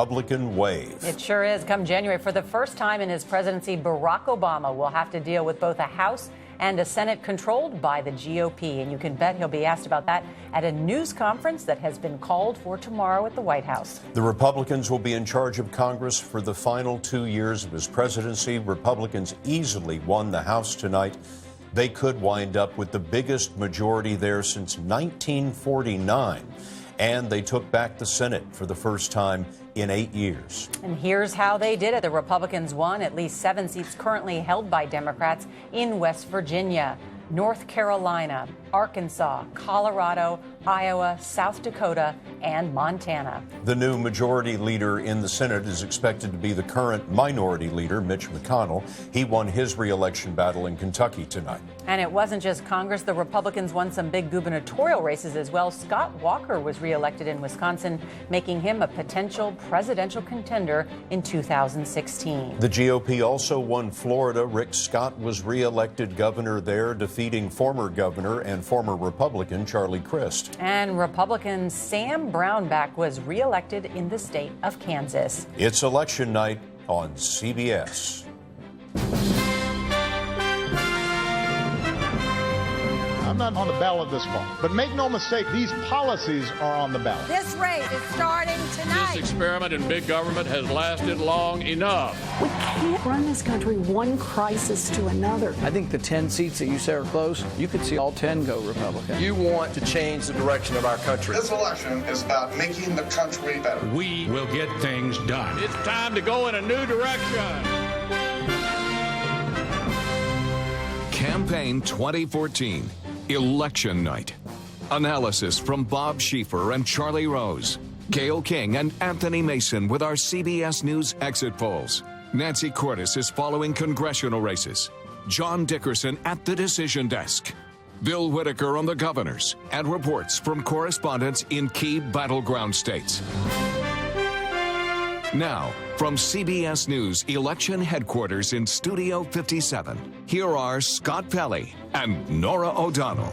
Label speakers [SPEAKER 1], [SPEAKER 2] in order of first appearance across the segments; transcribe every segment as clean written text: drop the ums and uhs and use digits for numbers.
[SPEAKER 1] Republican wave.
[SPEAKER 2] It sure is. Come January, for the first time in his presidency, Barack Obama will have to deal with both a House and a Senate controlled by the GOP. And you can bet he'll be asked about that at a news conference that has been called for tomorrow at the White House.
[SPEAKER 1] The Republicans will be in charge of Congress for the final 2 years of his presidency. Republicans easily won the House tonight. They could wind up with the biggest majority there since 1949. And they took back the Senate for the first time in 8 years.
[SPEAKER 2] And here's how they did it. The Republicans won at least 7 seats currently held by Democrats in West Virginia, North Carolina, Arkansas, Colorado, Iowa, South Dakota, and Montana.
[SPEAKER 1] The new majority leader in the Senate is expected to be the current minority leader, Mitch McConnell. He won his re-election battle in Kentucky tonight.
[SPEAKER 2] And it wasn't just Congress. The Republicans won some big gubernatorial races as well. Scott Walker was re-elected in Wisconsin, making him a potential presidential contender in 2016.
[SPEAKER 1] The GOP also won Florida. Rick Scott was re-elected governor there, defeating former governor and former Republican Charlie Crist.
[SPEAKER 2] And Republican Sam Brownback was re-elected in the state of Kansas.
[SPEAKER 1] It's election night on CBS.
[SPEAKER 3] I'm not on the ballot this fall, but make no mistake, these policies are on the ballot.
[SPEAKER 4] This race is starting tonight.
[SPEAKER 5] This experiment in big government has lasted long enough.
[SPEAKER 6] We can't run this country one crisis to another.
[SPEAKER 7] I think the 10 seats that you say are close, you could see all 10 go Republican.
[SPEAKER 8] You want to change the direction of our country.
[SPEAKER 9] This election is about making the country better.
[SPEAKER 5] We will get things done. It's time to go in a new direction.
[SPEAKER 10] Campaign 2014. Election night. Analysis from Bob Schieffer and Charlie Rose. Gayle King and Anthony Mason with our CBS News exit polls. Nancy Cordes is following congressional races. John Dickerson at the decision desk. Bill Whitaker on the governors and reports from correspondents in key battleground states. Now, from CBS News election headquarters in Studio 57, here are Scott Pelley and Norah O'Donnell.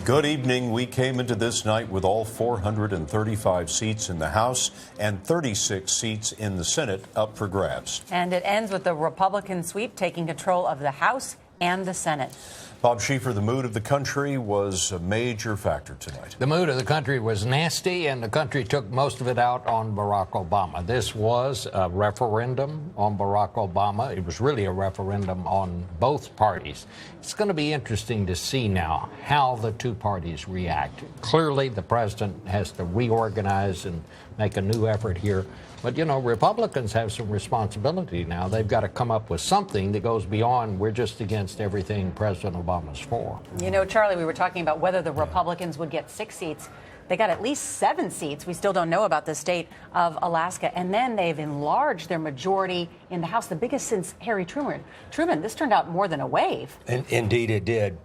[SPEAKER 1] Good evening. We came into this night with all 435 seats in the House and 36 seats in the Senate up for grabs.
[SPEAKER 2] And it ends with the Republican sweep taking control of the House and the Senate.
[SPEAKER 1] Bob Schieffer, the mood of the country was a major factor tonight.
[SPEAKER 11] The mood of the country was nasty, and the country took most of it out on Barack Obama. This was a referendum on Barack Obama. It was really a referendum on both parties. It's going to be interesting to see now how the two parties react. Clearly, the president has to reorganize and make a new effort here. But, you know, Republicans have some responsibility now. They've got to come up with something that goes beyond we're just against everything President Obama's for.
[SPEAKER 2] You know, Charlie, we were talking about whether the Republicans would get 6 seats. They got at least 7 seats. We still don't know about the state of Alaska. And then they've enlarged their majority in the House, the biggest since Harry Truman. This turned out more than a wave.
[SPEAKER 12] Indeed, it did.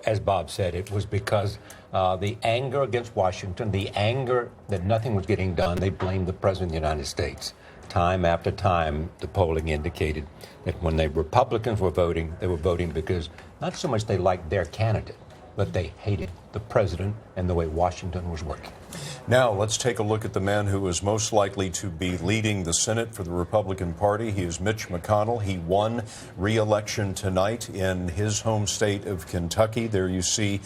[SPEAKER 12] As Bob said, it was because the anger against Washington, the anger that nothing was getting done, they blamed the President of the United States. Time after time, the polling indicated that when the Republicans were voting, they were voting because not so much they liked their candidate, but they hated the president and the way Washington was working.
[SPEAKER 1] Now, let's take a look at the man who is most likely to be leading the Senate for the Republican Party. He is Mitch McConnell. He won re-election tonight in his home state of Kentucky. There you see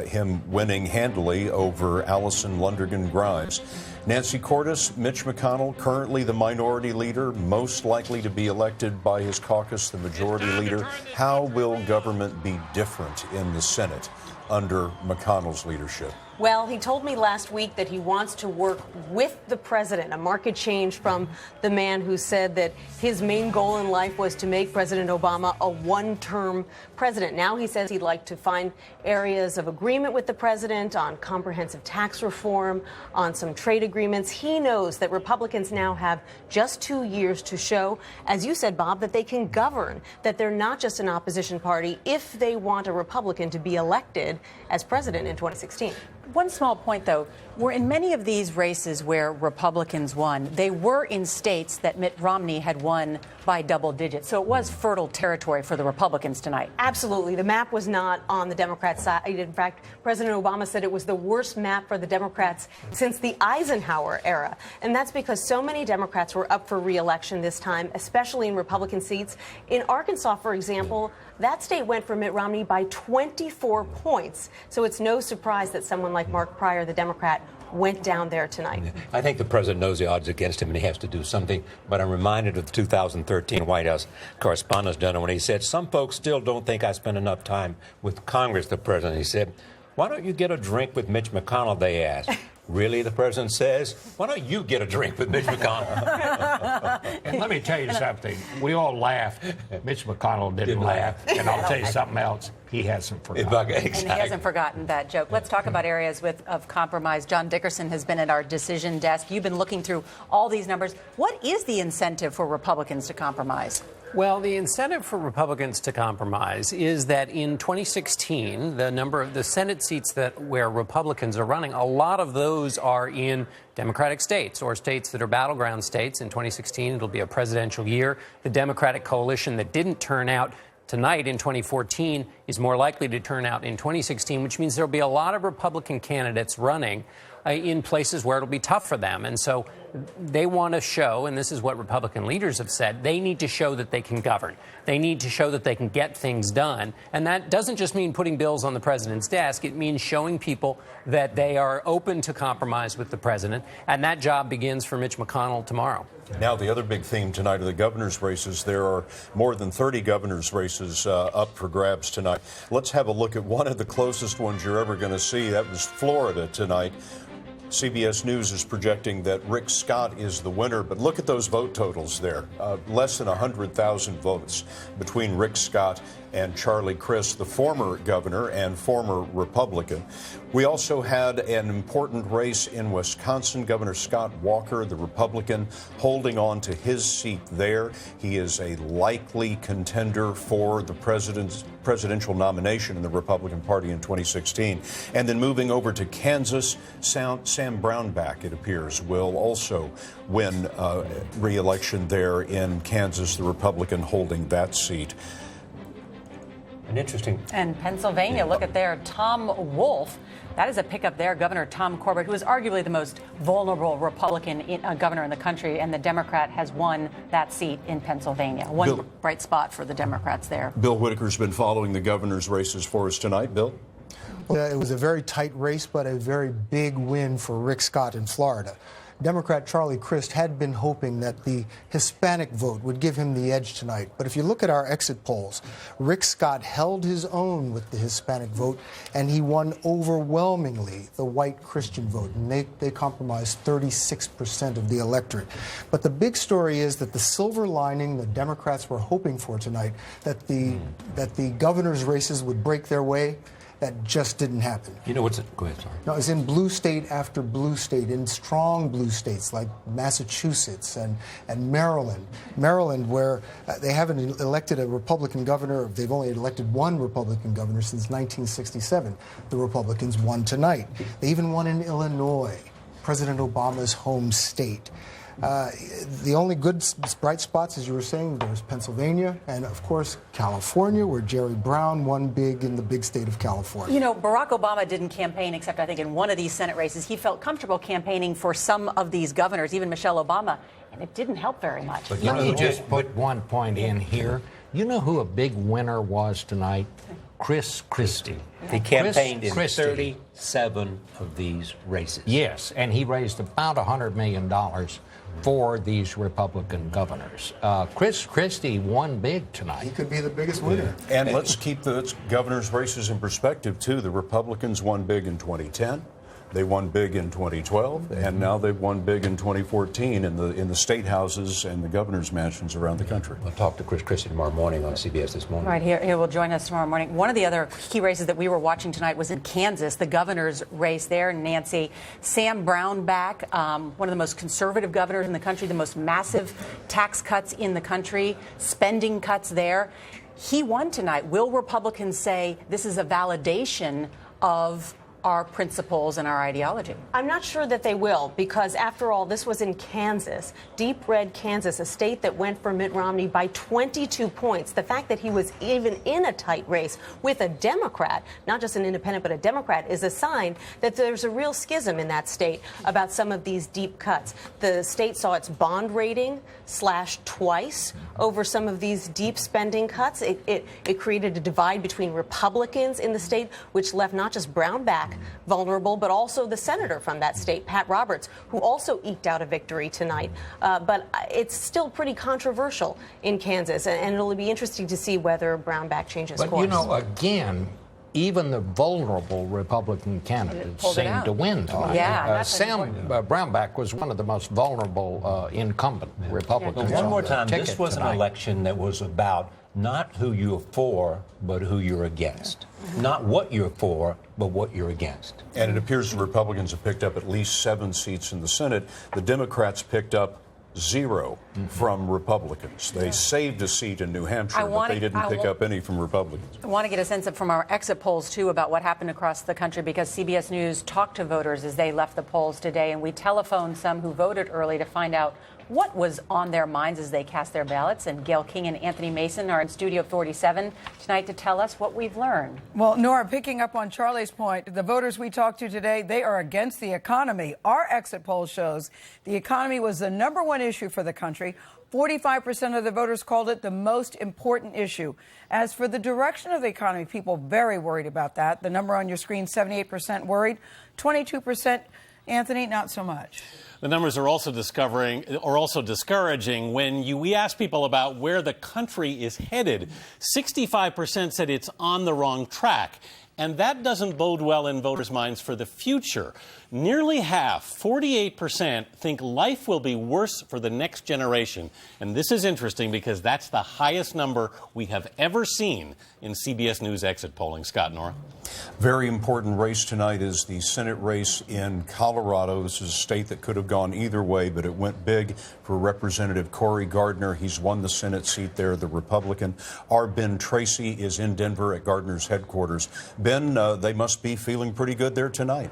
[SPEAKER 1] him winning handily over Allison Lundergan Grimes. Nancy Cordes, Mitch McConnell, currently the minority leader, most likely to be elected by his caucus, the majority leader. How will government be different in the Senate under McConnell's leadership?
[SPEAKER 13] Well, he told me last week that he wants to work with the president, a marked change from the man who said that his main goal in life was to make President Obama a one-term president. Now he says he'd like to find areas of agreement with the president on comprehensive tax reform, on some trade agreements. He knows that Republicans now have just 2 years to show, as you said, Bob, that they can govern, that they're not just an opposition party if they want a Republican to be elected as president in 2016.
[SPEAKER 2] One small point, though. Were in many of these races where Republicans won, they were in states that Mitt Romney had won by double digits. So it was fertile territory for the Republicans tonight.
[SPEAKER 13] Absolutely. The map was not on the Democrat side. In fact, President Obama said it was the worst map for the Democrats since the Eisenhower era. And that's because so many Democrats were up for re-election this time, especially in Republican seats. In Arkansas, for example, that state went for Mitt Romney by 24 points. So it's no surprise that someone like Mark Pryor, the Democrat, went down there tonight.
[SPEAKER 12] I think the president knows the odds against him and he has to do something. But I'm reminded of the 2013 White House Correspondents' Dinner when he said, some folks still don't think I spend enough time with Congress, the president. He said, why don't you get a drink with Mitch McConnell, they asked. Really, the president says, why don't you get a drink with Mitch McConnell?
[SPEAKER 11] And let me tell you something. We all laughed. Mitch McConnell didn't laugh. And I'll tell you something else. He hasn't forgotten.
[SPEAKER 2] And he hasn't forgotten that joke. Let's talk about areas of compromise. John Dickerson has been at our decision desk. You've been looking through all these numbers. What is the incentive for Republicans to compromise?
[SPEAKER 14] Well, the incentive for Republicans to compromise is that in 2016, the number of the Senate seats where Republicans are running, a lot of those are in Democratic states or states that are battleground states. In 2016, it'll be a presidential year. The Democratic coalition that didn't turn out tonight in 2014 is more likely to turn out in 2016, which means there'll be a lot of Republican candidates running in places where it'll be tough for them. And so they want to show, and this is what Republican leaders have said, they need to show that they can govern. They need to show that they can get things done. And that doesn't just mean putting bills on the president's desk. It means showing people that they are open to compromise with the president. And that job begins for Mitch McConnell tomorrow.
[SPEAKER 1] Now, the other big theme tonight are the governor's races. There are more than 30 governor's races up for grabs tonight. Let's have a look at one of the closest ones you're ever going to see. That was Florida tonight. CBS News is projecting that Rick Scott is the winner, but look at those vote totals there. Less than 100,000 votes between Rick Scott and Charlie Crist, the former governor and former Republican. We also had an important race in Wisconsin. Governor Scott Walker, the Republican, holding on to his seat there. He is a likely contender for the presidential nomination in the Republican Party in 2016. And then moving over to Kansas, Sam Brownback, it appears, will also win re-election there in Kansas, the Republican holding that seat.
[SPEAKER 12] An interesting.
[SPEAKER 2] And Pennsylvania, look at there, Tom Wolf. That is a pickup there. Governor Tom Corbett, who is arguably the most vulnerable Republican governor in the country, and the Democrat has won that seat in Pennsylvania. One bright spot for the Democrats there.
[SPEAKER 1] Bill Whitaker's been following the governor's races for us tonight. Bill?
[SPEAKER 15] Well, it was a very tight race, but a very big win for Rick Scott in Florida. Democrat Charlie Crist had been hoping that the Hispanic vote would give him the edge tonight. But if you look at our exit polls, Rick Scott held his own with the Hispanic vote, and he won overwhelmingly the white Christian vote. And they comprised 36% of the electorate. But the big story is that the silver lining the Democrats were hoping for tonight, that the governor's races would break their way, that just didn't happen.
[SPEAKER 12] You know what's it? Go ahead, sorry.
[SPEAKER 15] No, it's in blue state after blue state, in strong blue states like Massachusetts and Maryland. Maryland, where they haven't elected a Republican governor. They've only elected one Republican governor since 1967. The Republicans won tonight. They even won in Illinois, President Obama's home state. The only good bright spots, as you were saying, there's Pennsylvania and, of course, California, where Jerry Brown won big in the big state of California.
[SPEAKER 2] You know, Barack Obama didn't campaign, except I think in one of these Senate races. He felt comfortable campaigning for some of these governors, even Michelle Obama, and it didn't help very much.
[SPEAKER 11] But let me just put one point in here. You know who a big winner was tonight? Chris Christie.
[SPEAKER 12] He campaigned in 37 of these races.
[SPEAKER 11] Yes, and he raised about $100 million for these Republican governors. Chris Christie won big tonight.
[SPEAKER 15] He could be the biggest winner.
[SPEAKER 1] And let's keep the governor's races in perspective, too. The Republicans won big in 2010. They won big in 2012, and now they've won big in 2014 in the state houses and the governor's mansions around the country.
[SPEAKER 12] We'll talk to Chris Christie tomorrow morning on CBS This Morning.
[SPEAKER 2] Right, here will join us tomorrow morning. One of the other key races that we were watching tonight was in Kansas, the governor's race there, Nancy. Sam Brownback, one of the most conservative governors in the country, the most massive tax cuts in the country, spending cuts there. He won tonight. Will Republicans say this is a validation of our principles and our ideology.
[SPEAKER 13] I'm not sure that they will, because after all, this was in Kansas, deep red Kansas, a state that went for Mitt Romney by 22 points. The fact that he was even in a tight race with a Democrat, not just an independent, but a Democrat, is a sign that there's a real schism in that state about some of these deep cuts. The state saw its bond rating slashed twice over some of these deep spending cuts. It created a divide between Republicans in the state, which left not just Brownback vulnerable, but also the senator from that state, Pat Roberts, who also eked out a victory tonight. But it's still pretty controversial in Kansas, and it'll be interesting to see whether Brownback changes course.
[SPEAKER 11] But, you know, again, even the vulnerable Republican candidates seemed to win tonight.
[SPEAKER 2] Yeah,
[SPEAKER 11] Sam Brownback was one of the most vulnerable incumbent Republicans.
[SPEAKER 12] But one more time,
[SPEAKER 11] this
[SPEAKER 12] this was an election that was about not who you're for, but who you're against. Not what you're for, but what you're against.
[SPEAKER 1] And it appears the Republicans have picked up at least 7 seats in the Senate. The Democrats picked up 0 from Republicans. They saved a seat in New Hampshire, but they didn't pick up any from Republicans.
[SPEAKER 2] I want to get a sense of from our exit polls, too, about what happened across the country, because CBS News talked to voters as they left the polls today, and we telephoned some who voted early to find out what was on their minds as they cast their ballots. And Gayle King and Anthony Mason are in Studio 47 tonight to tell us what we've learned.
[SPEAKER 16] Well, Nora, picking up on Charlie's point, the voters we talked to today, they are against the economy. Our exit poll shows the economy was the #1 issue for the country. 45% of the voters called it the most important issue. As for the direction of the economy, people very worried about that. The number on your screen, 78% worried, 22%, Anthony, not so much.
[SPEAKER 17] The numbers are also discouraging when we ask people about where the country is headed. 65% said it's on the wrong track. And that doesn't bode well in voters' minds for the future. Nearly half, 48%, think life will be worse for the next generation. And this is interesting because that's the highest number we have ever seen in CBS News exit polling. Scott, Nora.
[SPEAKER 1] Very important race tonight is the Senate race in Colorado. This is a state that could have gone either way, but it went big for Representative Cory Gardner. He's won the Senate seat there, the Republican. Our Ben Tracy is in Denver at Gardner's headquarters. Ben, they must be feeling pretty good there tonight.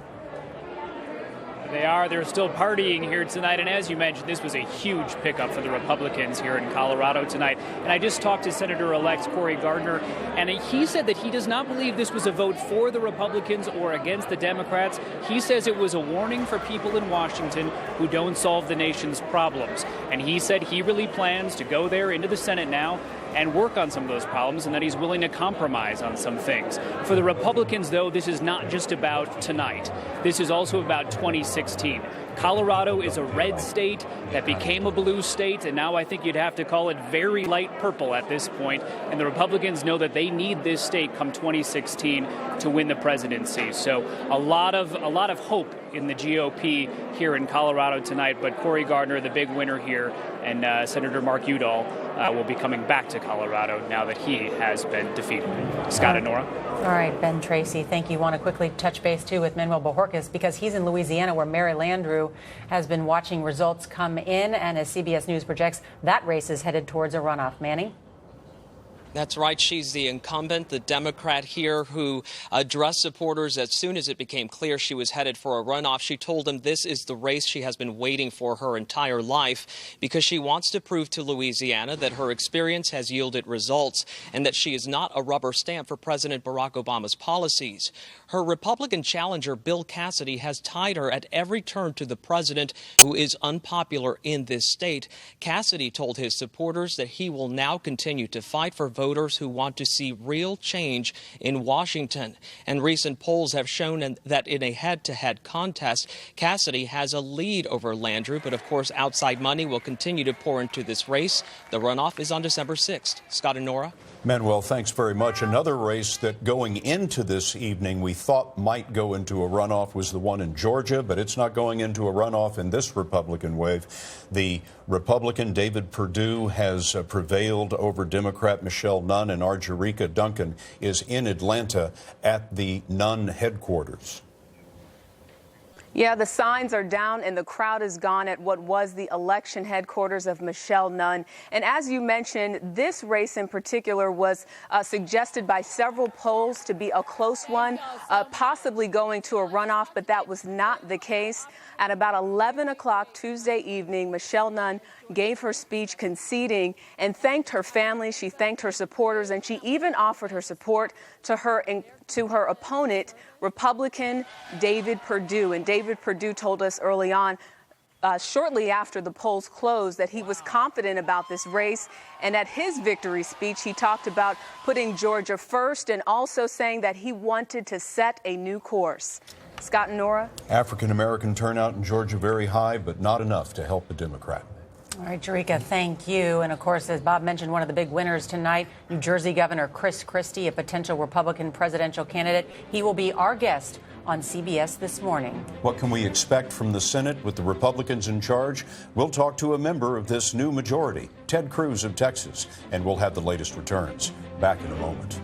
[SPEAKER 18] They are. They're still partying here tonight. And as you mentioned, this was a huge pickup for the Republicans here in Colorado tonight. And I just talked to Senator-elect Cory Gardner, and he said that he does not believe this was a vote for the Republicans or against the Democrats. He says it was a warning for people in Washington who don't solve the nation's problems. And he said he really plans to go there into the Senate now and work on some of those problems, and that he's willing to compromise on some things. For the Republicans, though, this is not just about tonight. This is also about 2016. Colorado is a red state that became a blue state, and now I think you'd have to call it very light purple at this point. And the Republicans know that they need this state come 2016 to win the presidency. So a lot of hope in the GOP here in Colorado tonight. But Cory Gardner, the big winner here, and Senator Mark Udall will be coming back to Colorado now that he has been defeated. Scott and Nora.
[SPEAKER 2] All right, Ben Tracy, thank you. Want to quickly touch base, too, with Manuel Bojorquez, because he's in Louisiana, where Mary Landrieu has been watching results come in. And as CBS News projects, that race is headed towards a runoff. Manny?
[SPEAKER 19] That's right. She's the incumbent, the Democrat here, who addressed supporters as soon as it became clear she was headed for a runoff. She told them this is the race she has been waiting for her entire life because she wants to prove to Louisiana that her experience has yielded results and that she is not a rubber stamp for President Barack Obama's policies. Her Republican challenger, Bill Cassidy, has tied her at every turn to the president, who is unpopular in this state. Cassidy told his supporters that he will now continue to fight for voters who want to see real change in Washington. And recent polls have shown that in a head-to-head contest, Cassidy has a lead over Landrieu. But of course, outside money will continue to pour into this race. The runoff is on December 6th. Scott and Nora.
[SPEAKER 1] Manuel, thanks very much. Another race that going into this evening we thought might go into a runoff was the one in Georgia, but it's not going into a runoff in this Republican wave. The Republican David Perdue has prevailed over Democrat Michelle Nunn, and Arjurika Duncan is in Atlanta at the Nunn headquarters.
[SPEAKER 20] Yeah, the signs are down and the crowd is gone at what was the election headquarters of Michelle Nunn. And as you mentioned, this race in particular was suggested by several polls to be a close one, possibly going to a runoff, but that was not the case. At about 11 o'clock Tuesday evening, Michelle Nunn gave her speech conceding and thanked her family. She thanked her supporters, and she even offered her support to her opponent, Republican David Perdue. And David Perdue told us early on, shortly after the polls closed, that he was confident about this race. And at his victory speech, he talked about putting Georgia first and also saying that he wanted to set a new course. Scott and Nora?
[SPEAKER 1] African-American turnout in Georgia very high, but not enough to help the Democrat.
[SPEAKER 2] All right, Jerika, thank you. And of course, as Bob mentioned, one of the big winners tonight, New Jersey Governor Chris Christie, a potential Republican presidential candidate. He will be our guest on CBS This Morning.
[SPEAKER 1] What can we expect from the Senate with the Republicans in charge? We'll talk to a member of this new majority, Ted Cruz of Texas, and we'll have the latest returns. Back in a moment.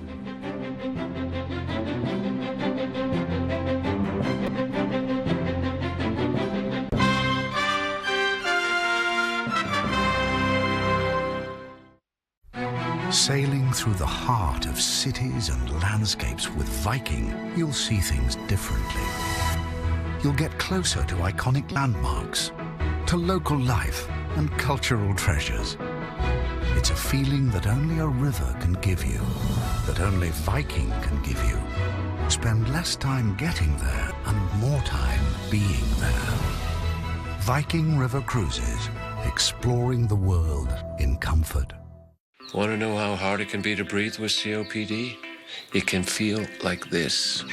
[SPEAKER 21] Sailing through the heart of cities and landscapes with Viking, you'll see things differently. You'll get closer to iconic landmarks, to local life and cultural treasures. It's a feeling that only a river can give you, that only Viking can give you. Spend less time getting there and more time being there. Viking River Cruises, exploring the world in comfort.
[SPEAKER 22] Want to know how hard it can be to breathe with COPD? It can feel like this.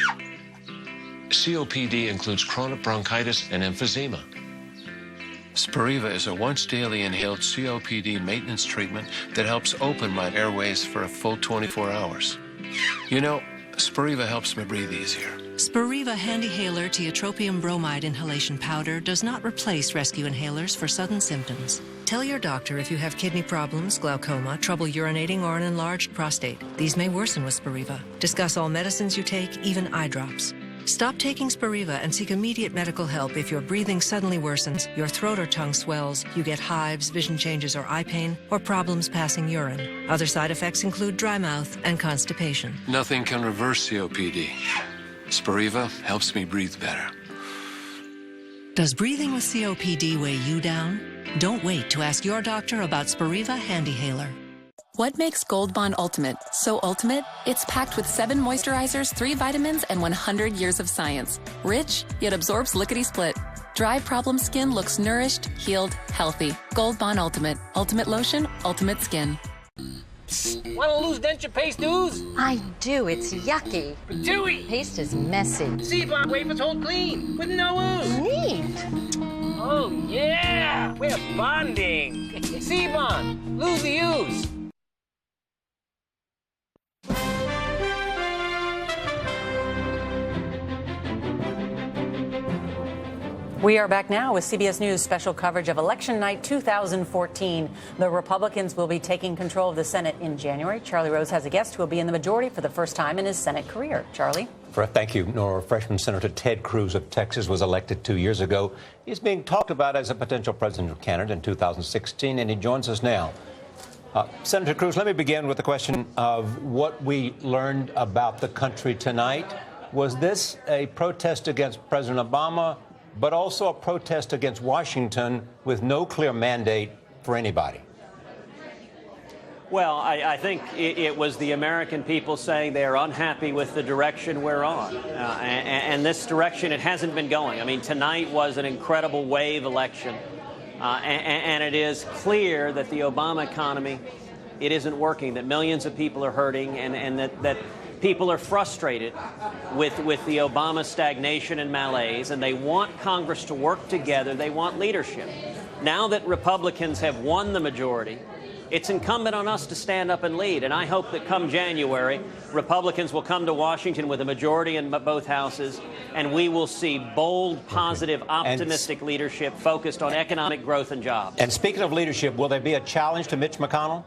[SPEAKER 22] COPD includes chronic bronchitis and emphysema. Spiriva is a once-daily inhaled COPD maintenance treatment that helps open my airways for a full 24 hours. You know, Spiriva helps me breathe easier.
[SPEAKER 23] Spiriva HandiHaler tiotropium bromide inhalation powder does not replace rescue inhalers for sudden symptoms. Tell your doctor if you have kidney problems, glaucoma, trouble urinating, or an enlarged prostate. These may worsen with Spiriva. Discuss all medicines you take, even eye drops. Stop taking Spiriva and seek immediate medical help if your breathing suddenly worsens, your throat or tongue swells, you get hives, vision changes or eye pain, or problems passing urine. Other side effects include dry mouth and constipation.
[SPEAKER 22] Nothing can reverse COPD. Spiriva helps me breathe better.
[SPEAKER 23] Does breathing with COPD weigh you down? Don't wait to ask your doctor about Spiriva HandiHaler.
[SPEAKER 24] What makes Gold Bond Ultimate so ultimate? It's packed with 7 moisturizers, 3 vitamins, and 100 years of science. Rich, yet absorbs lickety-split. Dry problem skin looks nourished, healed, healthy. Gold Bond Ultimate. Ultimate lotion, ultimate skin.
[SPEAKER 25] Want to lose denture paste, dudes?
[SPEAKER 4] I do. It's yucky.
[SPEAKER 25] Chewy.
[SPEAKER 4] Paste is messy.
[SPEAKER 25] C-Bond wafers hold clean with no ooze.
[SPEAKER 4] Neat.
[SPEAKER 25] Oh, yeah. We're bonding. C-Bond. Lose the ooze.
[SPEAKER 2] We are back now with CBS News special coverage of Election Night 2014. The Republicans will be taking control of the Senate in January. Charlie Rose has a guest who will be in the majority for the first time in his Senate career. Charlie?
[SPEAKER 12] Thank you, Nora. Freshman Senator Ted Cruz of Texas was elected 2 years ago. He's being talked about as a potential presidential candidate in 2016, and he joins us now. Senator Cruz, let me begin with the question of what we learned about the country tonight. Was this a protest against President Obama, but also a protest against Washington with no clear mandate for anybody?
[SPEAKER 26] Well, I think it was the American people saying they are unhappy with the direction we're on. And this direction, it hasn't been going. I mean, tonight was an incredible wave election. And it is clear that the Obama economy, it isn't working, that millions of people are hurting, and that people are frustrated with the Obama stagnation and malaise, and they want Congress to work together. They want leadership. Now that Republicans have won the majority, it's incumbent on us to stand up and lead. And I hope that come January, Republicans will come to Washington with a majority in both houses, and we will see bold, positive, optimistic leadership focused on economic growth and jobs.
[SPEAKER 12] And speaking of leadership, will there be a challenge to Mitch McConnell?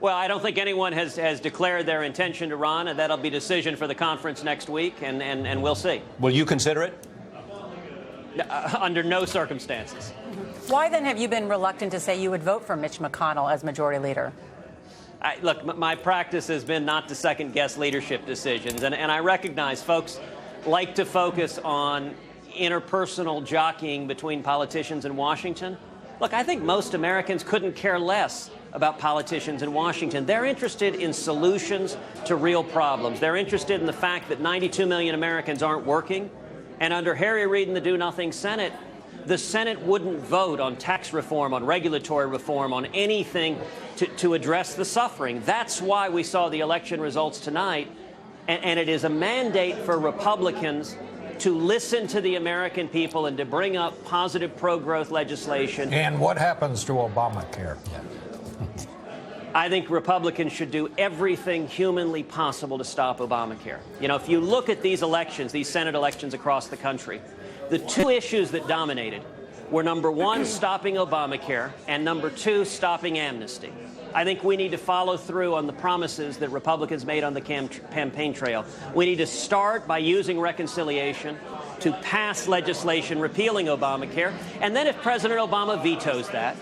[SPEAKER 26] Well, I don't think anyone has declared their intention to run, and that'll be a decision for the conference next week, and we'll see.
[SPEAKER 12] Will you consider it?
[SPEAKER 26] Under no circumstances.
[SPEAKER 2] Why then have you been reluctant to say you would vote for Mitch McConnell as majority leader?
[SPEAKER 26] Look, my practice has been not to second-guess leadership decisions, and I recognize folks like to focus on interpersonal jockeying between politicians in Washington. Look, I think most Americans couldn't care less about politicians in Washington. They're interested in solutions to real problems. They're interested in the fact that 92 million Americans aren't working, and under Harry Reid and the Do-Nothing Senate, the Senate wouldn't vote on tax reform, on regulatory reform, on anything to address the suffering. That's why we saw the election results tonight, and it is a mandate for Republicans to listen to the American people and to bring up positive pro-growth legislation.
[SPEAKER 11] And what happens to Obamacare?
[SPEAKER 26] I think Republicans should do everything humanly possible to stop Obamacare. You know, if you look at these elections, these Senate elections across the country, the two issues that dominated were, number one, stopping Obamacare, and number two, stopping amnesty. I think we need to follow through on the promises that Republicans made on the campaign trail. We need to start by using reconciliation to pass legislation repealing Obamacare. And then if President Obama vetoes that,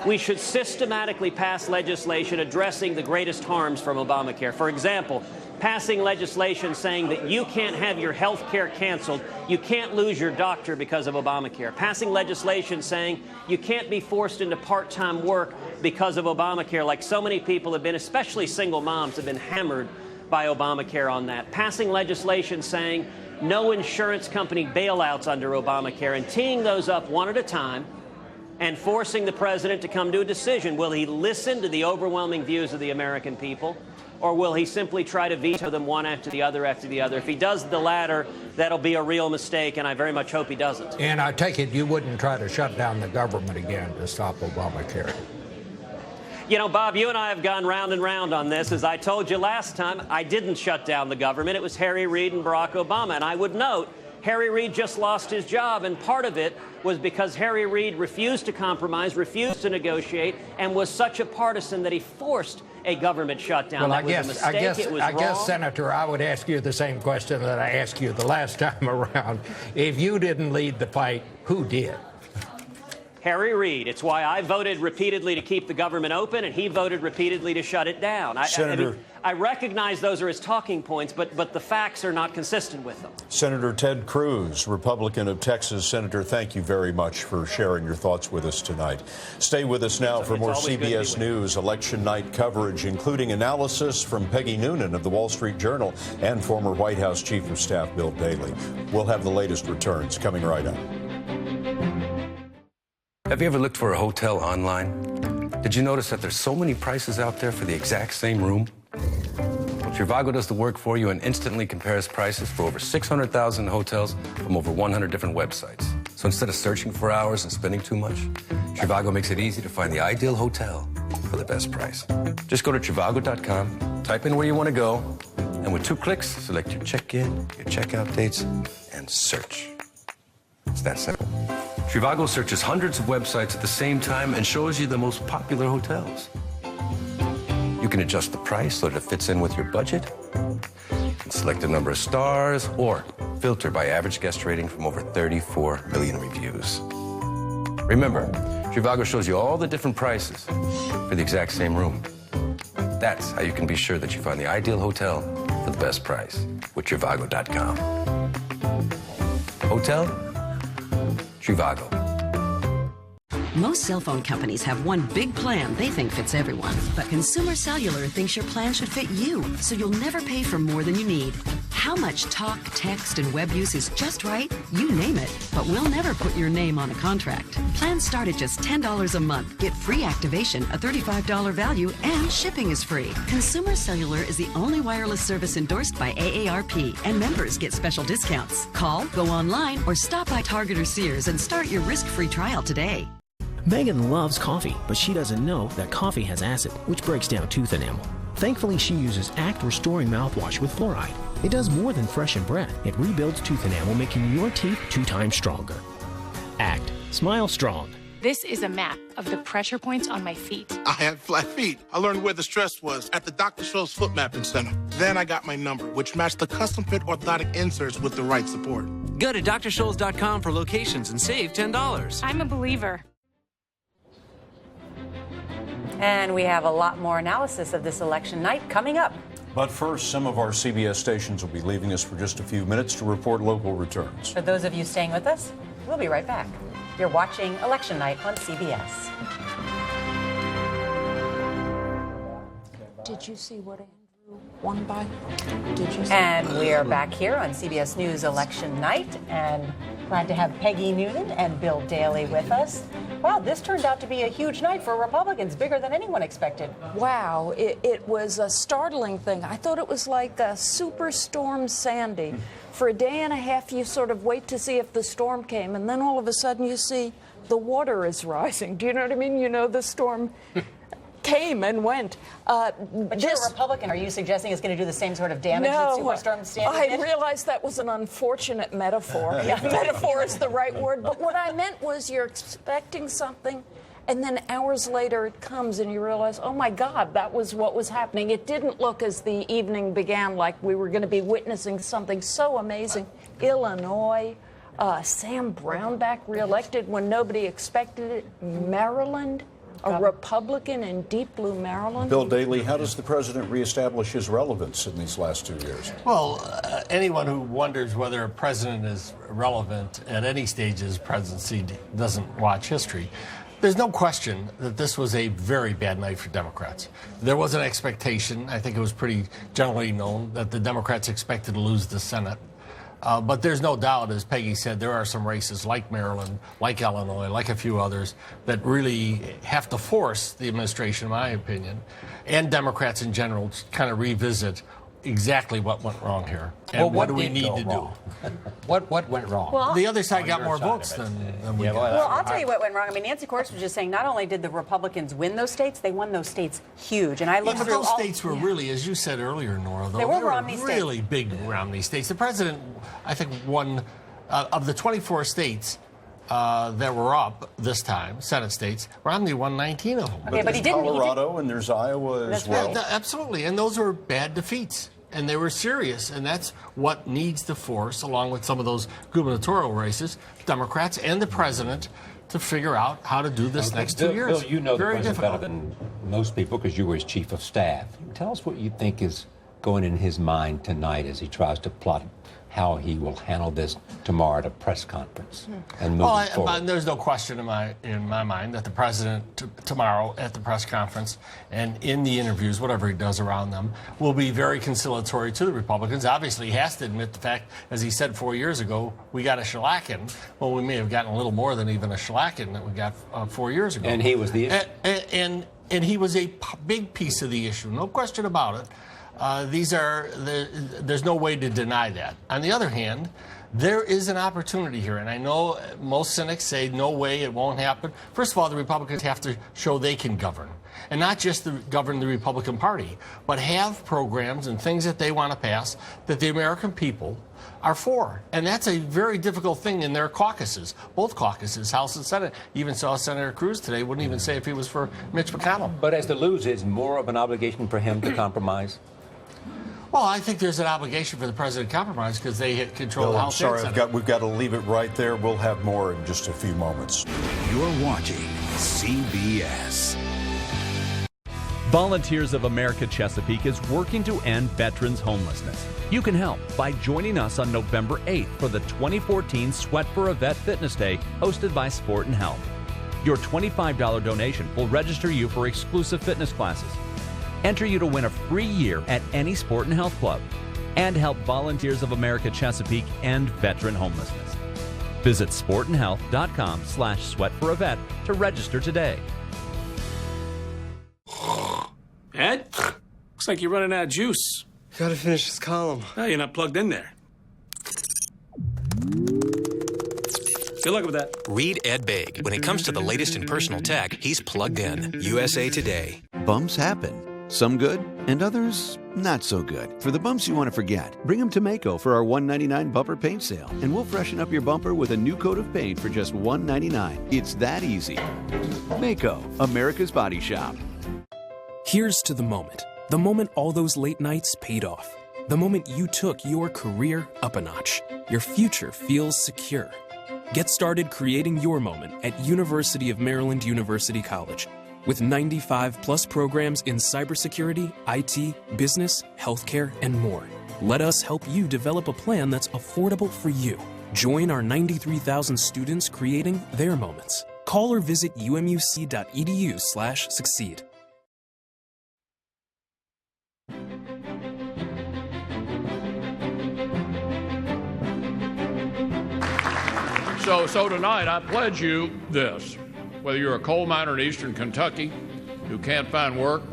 [SPEAKER 26] we should systematically pass legislation addressing the greatest harms from Obamacare. For example, passing legislation saying that you can't have your health care canceled, you can't lose your doctor because of Obamacare. Passing legislation saying you can't be forced into part-time work because of Obamacare, like so many people have been, especially single moms, have been hammered by Obamacare on that. Passing legislation saying no insurance company bailouts under Obamacare, and teeing those up one at a time and forcing the president to come to a decision. Will he listen to the overwhelming views of the American people, or will he simply try to veto them one after the other after the other? If he does the latter, that'll be a real mistake, and I very much hope he doesn't.
[SPEAKER 11] And I take it you wouldn't try to shut down the government again to stop Obamacare.
[SPEAKER 26] You know, Bob, you and I have gone round and round on this. As I told you last time, I didn't shut down the government. It was Harry Reid and Barack Obama. And I would note, Harry Reid just lost his job, and part of it was because Harry Reid refused to compromise, refused to negotiate, and was such a partisan that he forced a government shutdown.
[SPEAKER 11] Well,
[SPEAKER 26] that was a mistake. It was wrong.
[SPEAKER 11] I guess, Senator, I would ask you the same question that I asked you the last time around. If you didn't lead the fight, who did?
[SPEAKER 26] Harry Reid. It's why I voted repeatedly to keep the government open, and he voted repeatedly to shut it down.
[SPEAKER 1] Senator,
[SPEAKER 26] I recognize those are his talking points, but the facts are not consistent with them.
[SPEAKER 1] Senator Ted Cruz, Republican of Texas. Senator, thank you very much for sharing your thoughts with us tonight. Stay with us now for more CBS News election night coverage, including analysis from Peggy Noonan of the Wall Street Journal and former White House Chief of Staff Bill Daley. We'll have the latest returns coming right up.
[SPEAKER 3] Have you ever looked for a hotel online? Did you notice that there's so many prices out there for the exact same room? Well, Trivago does the work for you and instantly compares prices for over 600,000 hotels from over 100 different websites. So instead of searching for hours and spending too much, Trivago makes it easy to find the ideal hotel for the best price. Just go to Trivago.com, type in where you want to go, and with 2 clicks, select your check-in, your check-out dates, and search. It's that simple. Trivago searches hundreds of websites at the same time and shows you the most popular hotels. You can adjust the price so that it fits in with your budget, and select the number of stars, or filter by average guest rating from over 34 million reviews. Remember, Trivago shows you all the different prices for the exact same room. That's how you can be sure that you find the ideal hotel for the best price with Trivago.com. Hotel? Trivago.
[SPEAKER 5] Most cell phone companies have one big plan they think fits everyone. But Consumer Cellular thinks your plan should fit you, so you'll never pay for more than you need. How much talk, text, and web use is just right? You name it. But we'll never put your name on a contract. Plans start at just $10 a month. Get free activation, a $35 value, and shipping is free. Consumer Cellular is the only wireless service endorsed by AARP, and members get special discounts. Call, go online, or stop by Target or Sears and start your risk-free trial today.
[SPEAKER 6] Megan loves coffee, but she doesn't know that coffee has acid, which breaks down tooth enamel. Thankfully, she uses ACT Restoring Mouthwash with fluoride. It does more than freshen breath. It rebuilds tooth enamel, making your teeth 2 times stronger. ACT. Smile strong.
[SPEAKER 7] This is a map of the pressure points on my feet.
[SPEAKER 8] I had flat feet. I learned where the stress was at the Dr. Scholl's Foot Mapping Center. Then I got my number, which matched the custom-fit orthotic inserts with the right support.
[SPEAKER 9] Go to drscholl's.com for locations and save $10.
[SPEAKER 7] I'm a believer.
[SPEAKER 2] And we have a lot more analysis of this election night coming up.
[SPEAKER 1] But first, some of our CBS stations will be leaving us for just a few minutes to report local returns.
[SPEAKER 2] For those of you staying with us, we'll be right back. You're watching Election Night on CBS.
[SPEAKER 10] Did you see what Andrew won by? Did you see?
[SPEAKER 2] And we are back here on CBS News Election Night, and glad to have Peggy Noonan and Bill Daley with us. Wow, this turned out to be a huge night for Republicans, bigger than anyone expected.
[SPEAKER 10] Wow, it was a startling thing. I thought it was like a superstorm Sandy. For a day and a half, you sort of wait to see if the storm came, and then all of a sudden you see the water is rising. Do you know what I mean? You know, the storm came and went.
[SPEAKER 2] But you're a Republican. Are you suggesting it's going to do the same sort of damage that Superstorm Sandy did?
[SPEAKER 10] I realized that was an unfortunate metaphor. Metaphor is the right word. But what I meant was you're expecting something, and then hours later it comes and you realize, oh my God, that was what was happening. It didn't look as the evening began like we were going to be witnessing something so amazing. Illinois, Sam Brownback reelected when nobody expected it. Maryland, a Republican in deep blue Maryland.
[SPEAKER 1] Bill Daley, how does the president reestablish his relevance in these last 2 years?
[SPEAKER 13] Well, anyone who wonders whether a president is relevant at any stage of his presidency doesn't watch history. There's no question that this was a very bad night for Democrats. There was an expectation, I think it was pretty generally known, that the Democrats expected to lose the Senate. But there's no doubt, as Peggy said, there are some races like Maryland, like Illinois, like a few others that really have to force the administration, in my opinion, and Democrats in general to kind of revisit exactly what went wrong here and what do we need to do.
[SPEAKER 11] What went wrong?
[SPEAKER 2] Well,
[SPEAKER 13] the other side got more votes than we did.
[SPEAKER 2] Well, I'll tell you what went wrong. I mean, Nancy Cordes was just saying not only did the Republicans win those states, they won those states huge. And I looked
[SPEAKER 13] but
[SPEAKER 2] through
[SPEAKER 13] those states were really, as you said earlier, Nora, though,
[SPEAKER 2] they were Romney states.
[SPEAKER 13] Really big Romney states. The president, I think, won of the 24 states that were up this time, Senate states, Romney won 19 of them.
[SPEAKER 2] Okay, but he didn't.
[SPEAKER 1] Colorado and there's Iowa as well.
[SPEAKER 13] Right. Absolutely, and those were bad defeats. And they were serious, and that's what needs to force, along with some of those gubernatorial races, Democrats and the president to figure out how to do this next 2 years.
[SPEAKER 12] Bill, you know
[SPEAKER 13] very
[SPEAKER 12] the president
[SPEAKER 13] difficult.
[SPEAKER 12] better than most people because you were his chief of staff. Tell us what you think is going in his mind tonight as he tries to plot how he will handle this tomorrow at a press conference and move forward.
[SPEAKER 13] There's no question in my mind that the president tomorrow at the press conference and in the interviews, whatever he does around them, will be very conciliatory to the Republicans. Obviously, he has to admit the fact, as he said 4 years ago, we got a shellacking. Well, we may have gotten a little more than even a shellacking that we got 4 years ago.
[SPEAKER 12] And he was the issue.
[SPEAKER 13] And he was a big piece of the issue, no question about it. There's no way to deny that. On the other hand, there is an opportunity here, and I know most cynics say, no way, it won't happen. First of all, the Republicans have to show they can govern, and not just govern the Republican Party, but have programs and things that they want to pass that the American people are for. And that's a very difficult thing in their caucuses, both caucuses, House and Senate. You even saw Senator Cruz today, wouldn't even say if he was for Mitch McConnell.
[SPEAKER 12] But as the loser, is more of an obligation for him to compromise?
[SPEAKER 13] Well, I think there's an obligation for the president to compromise because they control the House.
[SPEAKER 1] I'm sorry, we've got to leave it right there. We'll have more in just a few moments.
[SPEAKER 21] You're watching CBS.
[SPEAKER 14] Volunteers of America Chesapeake is working to end veterans' homelessness. You can help by joining us on November 8th for the 2014 Sweat for a Vet Fitness Day hosted by Sport and Health. Your $25 donation will register you for exclusive fitness classes, enter you to win a free year at any Sport and Health club, and help Volunteers of America Chesapeake end veteran homelessness. Visit sportandhealth.com/sweatforavet to register today.
[SPEAKER 15] Ed, looks like you're running out of juice.
[SPEAKER 16] Gotta finish this column.
[SPEAKER 15] Oh, you're not plugged in there. Good luck with that.
[SPEAKER 27] Read Ed Baig. When it comes to the latest in personal tech, he's plugged in. USA Today.
[SPEAKER 28] Bumps happen. Some good and others not so good. For the bumps you want to forget, bring them to Maaco for our $1.99 bumper paint sale, and we'll freshen up your bumper with a new coat of paint for just $1.99. It's that easy. Maaco, America's Body Shop.
[SPEAKER 6] Here's to the moment all those late nights paid off.
[SPEAKER 16] The moment you took your career up a notch. Your future feels secure. Get started creating your moment at University of Maryland University College. With 95+ programs in cybersecurity, IT, business, healthcare, and more. Let us help you develop a plan that's affordable for you. Join our 93,000 students creating their moments. Call or visit umuc.edu/succeed.
[SPEAKER 17] So tonight I pledge you this. Whether you're a coal miner in eastern Kentucky who can't find work,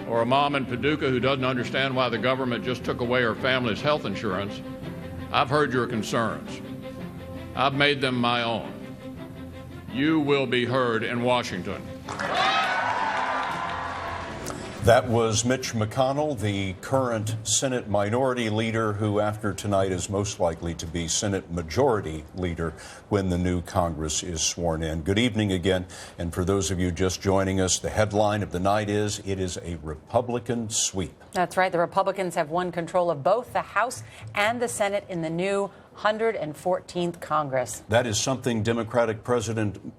[SPEAKER 17] or a mom in Paducah who doesn't understand why the government just took away her family's health insurance, I've heard your concerns. I've made them my own. You will be heard in Washington.
[SPEAKER 1] That was Mitch McConnell, the current Senate Minority Leader, who after tonight is most likely to be Senate Majority Leader when the new Congress is sworn in. Good evening again. And for those of you just joining us, the headline of the night is, it is a Republican sweep.
[SPEAKER 2] That's right. The Republicans have won control of both the House and the Senate in the new 114th Congress.
[SPEAKER 1] That is something Democratic President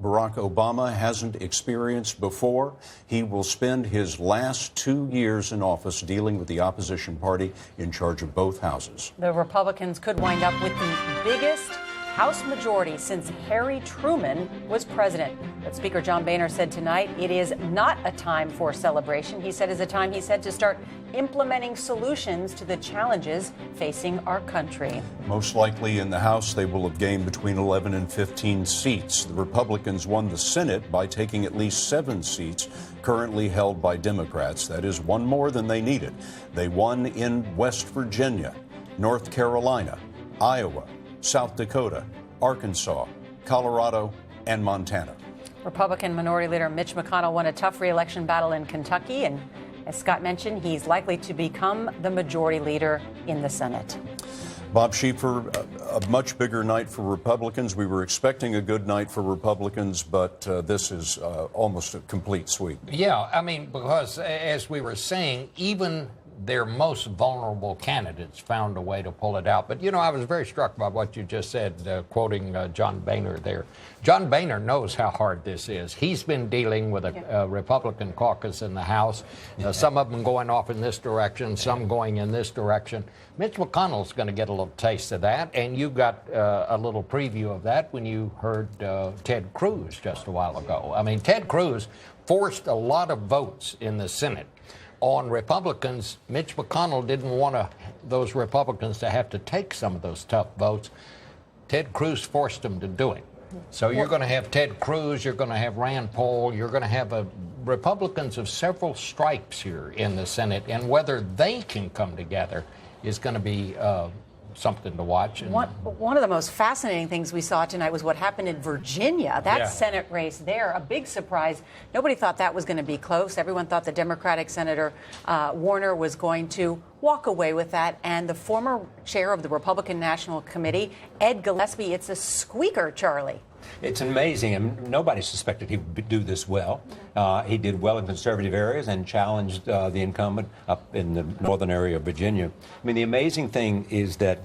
[SPEAKER 1] Barack Obama hasn't experienced before. He will spend his last 2 years in office dealing with the opposition party in charge of both houses.
[SPEAKER 2] The Republicans could wind up with the biggest House majority since Harry Truman was president. But Speaker John Boehner said tonight it is not a time for celebration. He said it's a time, to start implementing solutions to the challenges facing our country.
[SPEAKER 1] Most likely in the House, they will have gained between 11 and 15 seats. The Republicans won the Senate by taking at least 7 seats currently held by Democrats. That is one more than they needed. They won in West Virginia, North Carolina, Iowa, South Dakota, Arkansas, Colorado, and Montana.
[SPEAKER 2] Republican Minority Leader Mitch McConnell won a tough re-election battle in Kentucky, and as Scott mentioned, he's likely to become the Majority Leader in the Senate.
[SPEAKER 1] Bob Schieffer, a much bigger night for Republicans. We were expecting a good night for Republicans, but this is almost a complete sweep.
[SPEAKER 11] Yeah, I mean, because as we were saying, even their most vulnerable candidates found a way to pull it out. But, I was very struck by what you just said, quoting John Boehner there. John Boehner knows how hard this is. He's been dealing with a Republican caucus in the House, some of them going off in this direction, some going in this direction. Mitch McConnell's going to get a little taste of that, and you got a little preview of that when you heard Ted Cruz just a while ago. I mean, Ted Cruz forced a lot of votes in the Senate on Republicans. Mitch McConnell didn't want those Republicans to have to take some of those tough votes. Ted Cruz forced them to do it. So you're going to have Ted Cruz, you're going to have Rand Paul, you're going to have Republicans of several stripes here in the Senate, and whether they can come together is going to be something to watch. And
[SPEAKER 2] one of the most fascinating things we saw tonight was what happened in Virginia. That Senate race there, a big surprise. Nobody thought that was going to be close. Everyone thought the Democratic Senator Warner was going to walk away with that. And the former chair of the Republican National Committee, Ed Gillespie, it's a squeaker, Charlie.
[SPEAKER 12] It's amazing, and nobody suspected he would do this well. He did well in conservative areas and challenged the incumbent up in the northern area of Virginia. I mean, the amazing thing is that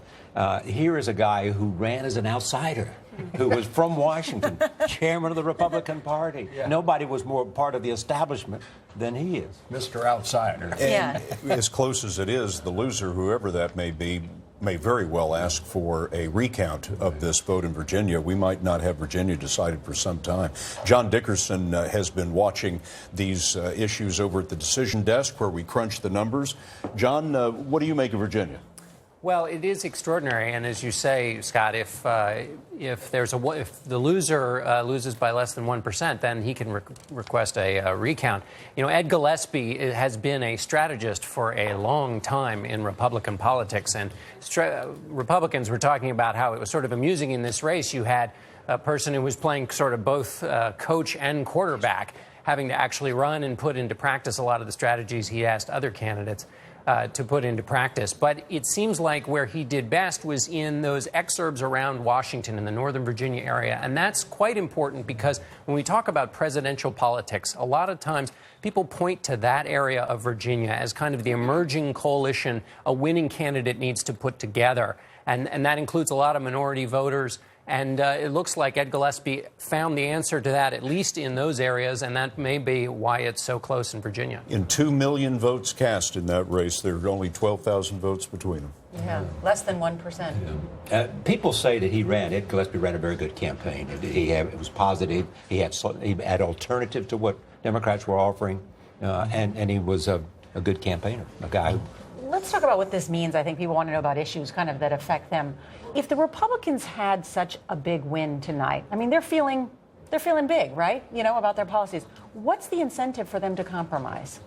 [SPEAKER 12] here is a guy who ran as an outsider, who was from Washington, chairman of the Republican Party. Yeah. Nobody was more part of the establishment than he is.
[SPEAKER 11] Mr. Outsider.
[SPEAKER 1] And as close as it is, the loser, whoever that may be, may very well ask for a recount of this vote in Virginia. We might not have Virginia decided for some time. John Dickerson has been watching these issues over at the decision desk where we crunch the numbers. John, what do you make of Virginia?
[SPEAKER 18] Well, it is extraordinary, and as you say, Scott, if the loser loses by less than 1%, then he can request a recount. Ed Gillespie has been a strategist for a long time in Republican politics, and Republicans were talking about how it was sort of amusing in this race. You had a person who was playing sort of both coach and quarterback, having to actually run and put into practice a lot of the strategies he asked other candidates. to put into practice. But it seems like where he did best was in those exurbs around Washington in the Northern Virginia area. And that's quite important because when we talk about presidential politics, a lot of times people point to that area of Virginia as kind of the emerging coalition a winning candidate needs to put together. And that includes a lot of minority voters. And it looks like Ed Gillespie found the answer to that, at least in those areas, and that may be why it's so close in Virginia.
[SPEAKER 1] In 2 million votes cast in that race, there are only 12,000 votes between them.
[SPEAKER 2] Yeah, less than 1%.
[SPEAKER 12] People say that Ed Gillespie ran a very good campaign. It was positive. He had alternative to what Democrats were offering, and he was a good campaigner, a guy who...
[SPEAKER 2] Let's talk about what this means. I think people want to know about issues kind of that affect them. If the Republicans had such a big win tonight, I mean, they're feeling big, right? You know, about their policies. What's the incentive for them to compromise?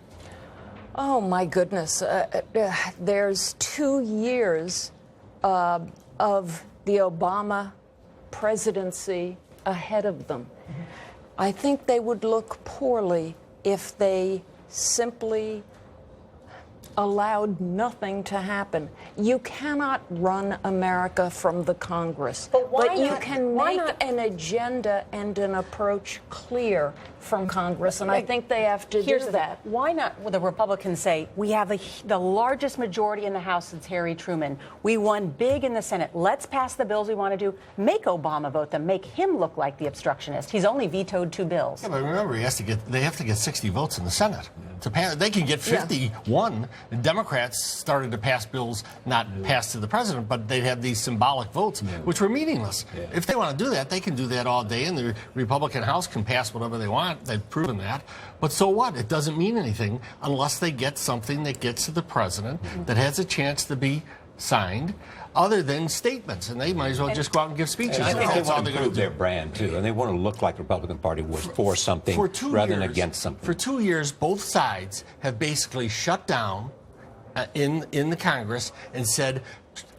[SPEAKER 10] Oh, my goodness. There's 2 years of the Obama presidency ahead of them. Mm-hmm. I think they would look poorly if they simply allowed nothing to happen. You cannot run America from the Congress, but you can make an agenda and an approach clear from Congress, and I think they have to do that.
[SPEAKER 2] Why not will the Republicans say, we have the largest majority in the House since Harry Truman. We won big in the Senate. Let's pass the bills we want to do. Make Obama vote them. Make him look like the obstructionist. He's only vetoed 2 bills.
[SPEAKER 13] Yeah, but remember, they have to get 60 votes in the Senate. To pass, they can get 51. Yeah. The Democrats started to pass bills not passed to the president, but they'd have these symbolic votes, which were meaningless. Yeah. If they want to do that, they can do that all day, and the Republican House can pass whatever they want. They've proven that. But so what? It doesn't mean anything unless they get something that gets to the president that has a chance to be signed, other than statements, and they might as well just go out and give speeches.
[SPEAKER 12] I think they want to improve their brand, too, and they want to look like the Republican Party was for something rather than against something.
[SPEAKER 13] For 2 years, both sides have basically shut down in the Congress and said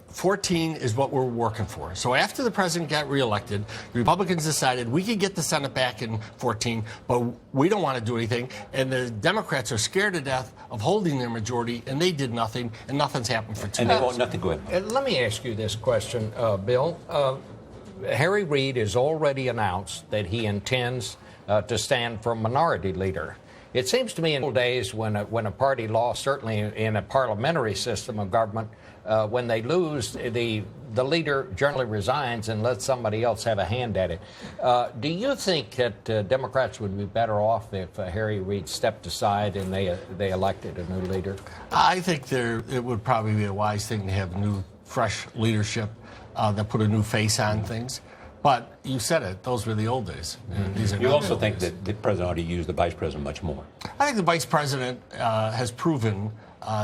[SPEAKER 13] 14 is what we're working for. So after the president got reelected, the Republicans decided we could get the Senate back in 14, but we don't want to do anything. And the Democrats are scared to death of holding their majority, and they did nothing, and nothing's happened for 2 years.
[SPEAKER 12] And they want nothing good.
[SPEAKER 11] Let me ask you this question, Bill. Harry Reid has already announced that he intends to stand for minority leader. It seems to me in old days when a party lost, certainly in a parliamentary system of government, when they lose, the leader generally resigns and lets somebody else have a hand at it. Do you think that Democrats would be better off if Harry Reid stepped aside and they elected a new leader?
[SPEAKER 13] I think it would probably be a wise thing to have new, fresh leadership that put a new face on things. But you said it; those were the old days. These are
[SPEAKER 12] you also think that the president ought to use the vice president much more?
[SPEAKER 13] I think the vice president has proven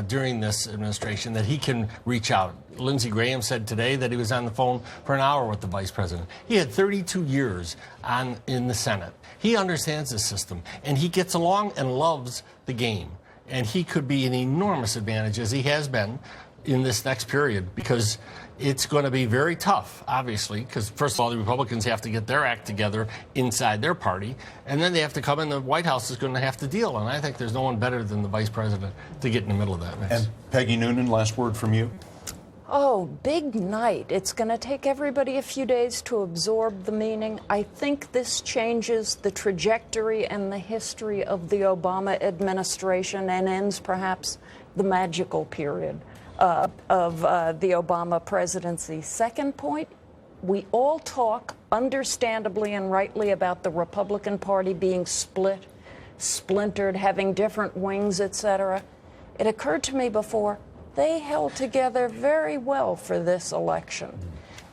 [SPEAKER 13] during this administration that he can reach out. Lindsey Graham said today that he was on the phone for an hour with the vice president. He had 32 years in the Senate. He understands the system, and he gets along and loves the game. And he could be an enormous advantage, as he has been, in this next period, because it's going to be very tough, obviously, because first of all, the Republicans have to get their act together inside their party, and then they have to come in. The White House is going to have to deal, and I think there's no one better than the vice president to get in the middle of that mess.
[SPEAKER 1] And Peggy Noonan, last word from you.
[SPEAKER 10] Oh, big night. It's going to take everybody a few days to absorb the meaning. I think this changes the trajectory and the history of the Obama administration and ends perhaps the magical period of the Obama presidency. Second point, we all talk understandably and rightly about the Republican Party being split, splintered, having different wings, etc. It occurred to me before, they held together very well for this election.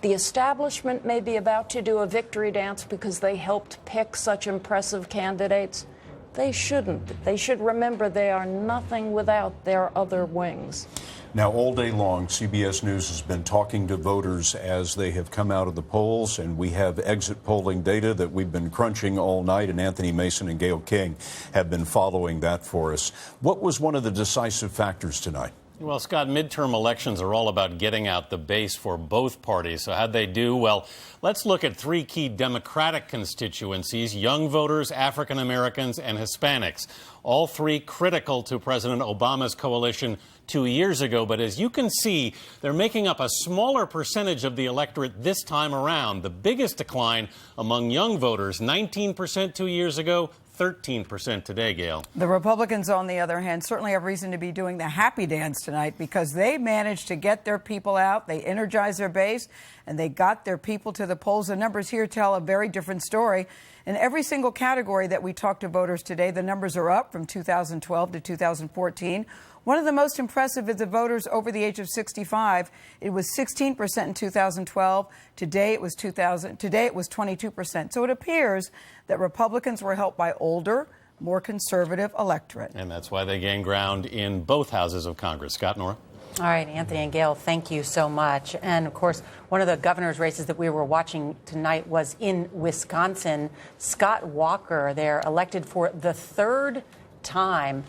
[SPEAKER 10] The establishment may be about to do a victory dance because they helped pick such impressive candidates. They shouldn't. They should remember they are nothing without their other wings.
[SPEAKER 1] Now, all day long, CBS News has been talking to voters as they have come out of the polls, and we have exit polling data that we've been crunching all night, and Anthony Mason and Gayle King have been following that for us. What was one of the decisive factors tonight?
[SPEAKER 4] Well, Scott, midterm elections are all about getting out the base for both parties. So how'd they do? Well, let's look at three key Democratic constituencies: young voters, African Americans, and Hispanics. All three critical to President Obama's coalition 2 years ago. But as you can see, they're making up a smaller percentage of the electorate this time around. The biggest decline among young voters, 19% 2 years ago, 13% today, Gail.
[SPEAKER 19] The Republicans, on the other hand, certainly have reason to be doing the happy dance tonight because they managed to get their people out, they energized their base, and they got their people to the polls. The numbers here tell a very different story. In every single category that we talked to voters today, the numbers are up from 2012 to 2014. One of the most impressive is the voters over the age of 65. It was 16% in 2012. Today it was 22%. So it appears that Republicans were helped by older, more conservative electorate.
[SPEAKER 4] And that's why they gained ground in both houses of Congress. Scott, Nora?
[SPEAKER 2] All right, Anthony and Gail, thank you so much. And, of course, one of the governor's races that we were watching tonight was in Wisconsin. Scott Walker, they're elected for the third time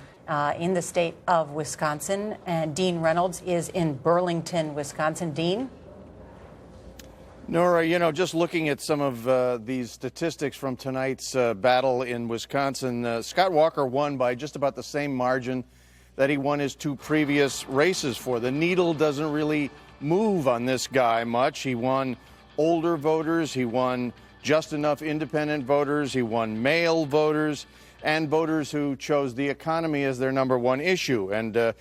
[SPEAKER 2] in the state of Wisconsin. And Dean Reynolds is in Burlington, Wisconsin. Dean?
[SPEAKER 20] Nora, you know, just looking at some of these statistics from tonight's battle in Wisconsin, Scott Walker won by just about the same margin that he won his two previous races for. The needle doesn't really move on this guy much. He won older voters, he won just enough independent voters, he won male voters, and voters who chose the economy as their number one issue. And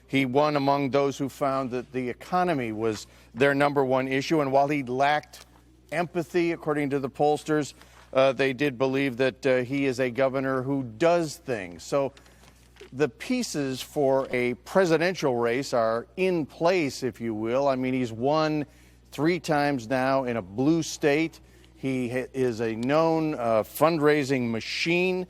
[SPEAKER 20] he won among those who found that the economy was their number one issue. And while he lacked empathy, according to the pollsters, they did believe that he is a governor who does things. So the pieces for a presidential race are in place, if you will. I mean, he's won 3 times now in a blue state. He is a known fundraising machine.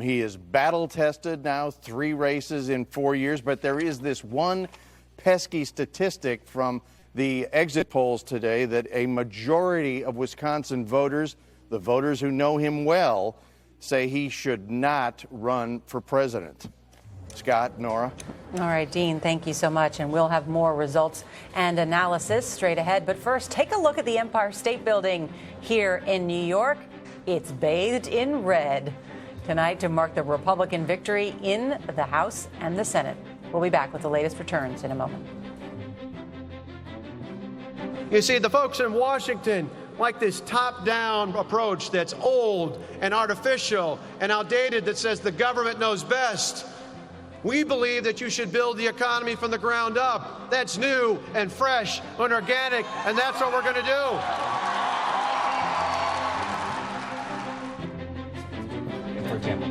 [SPEAKER 20] He is battle-tested now, 3 races in 4 years. But there is this one pesky statistic from the exit polls today that a majority of Wisconsin voters, the voters who know him well, say he should not run for president. Scott, Nora.
[SPEAKER 2] All right, Dean, thank you so much. And we'll have more results and analysis straight ahead. But first, take a look at the Empire State Building here in New York. It's bathed in red tonight to mark the Republican victory in the House and the Senate. We'll be back with the latest returns in a moment.
[SPEAKER 22] You see, the folks in Washington like this top-down approach that's old and artificial and outdated that says the government knows best. We believe that you should build the economy from the ground up. That's new and fresh and organic, and that's what we're going to do.
[SPEAKER 12] For example.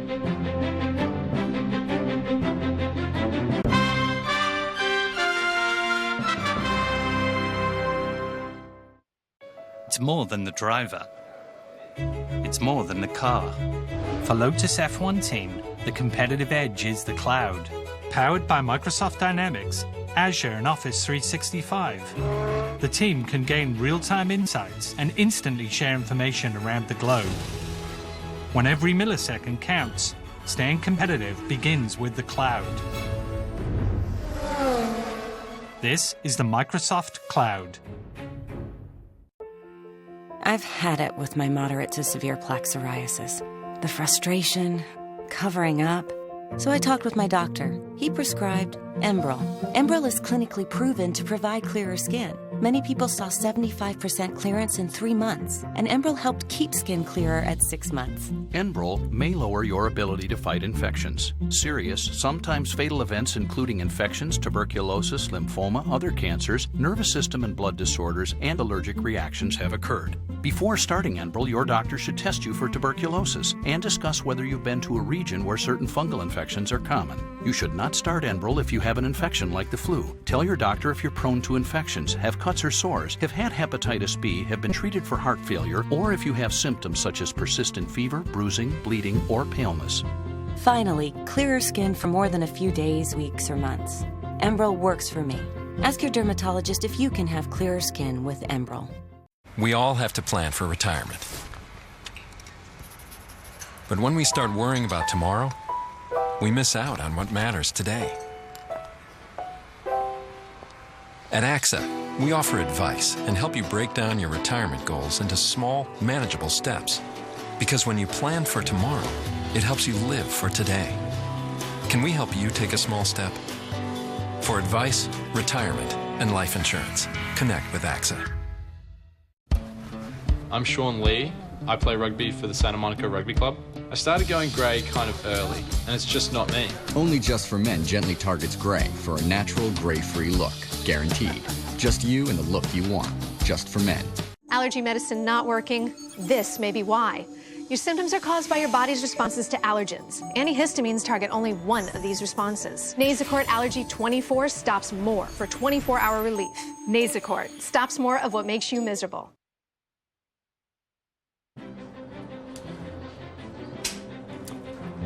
[SPEAKER 23] It's more than the driver. It's more than the car. For Lotus F1 Team, the competitive edge is the cloud. Powered by Microsoft Dynamics, Azure, and Office 365, the team can gain real-time insights and instantly share information around the globe. When every millisecond counts, staying competitive begins with the cloud. This is the Microsoft Cloud.
[SPEAKER 24] I've had it with my moderate to severe plaque psoriasis. The frustration, covering up. So I talked with my doctor. He prescribed Enbrel. Enbrel is clinically proven to provide clearer skin. Many people saw 75% clearance in 3 months, and Enbrel helped keep skin clearer at 6 months.
[SPEAKER 25] Enbrel may lower your ability to fight infections. Serious, sometimes fatal events including infections, tuberculosis, lymphoma, other cancers, nervous system and blood disorders, and allergic reactions have occurred. Before starting Enbrel, your doctor should test you for tuberculosis and discuss whether you've been to a region where certain fungal infections are common. You should not start Enbrel if you have an infection like the flu. Tell your doctor if you're prone to infections, have cuts or sores, have had hepatitis B, have been treated for heart failure, or if you have symptoms such as persistent fever, bruising, bleeding, or paleness.
[SPEAKER 24] Finally, clearer skin for more than a few days, weeks, or months. Enbrel works for me. Ask your dermatologist if you can have clearer skin with Enbrel.
[SPEAKER 26] We all have to plan for retirement. But when we start worrying about tomorrow, we miss out on what matters today. At AXA, we offer advice and help you break down your retirement goals into small, manageable steps. Because when you plan for tomorrow, it helps you live for today. Can we help you take a small step? For advice, retirement, and life insurance, connect with AXA.
[SPEAKER 3] I'm Sean Lee. I play rugby for the Santa Monica Rugby Club. I started going grey kind of early, and it's just not me.
[SPEAKER 5] Only Just for Men gently targets grey for a natural grey-free look. Guaranteed. Just you and the look you want. Just for Men.
[SPEAKER 7] Allergy medicine not working? This may be why. Your symptoms are caused by your body's responses to allergens. Antihistamines target only one of these responses. Nasacort Allergy 24 stops more for 24-hour relief. Nasacort stops more of what makes you miserable.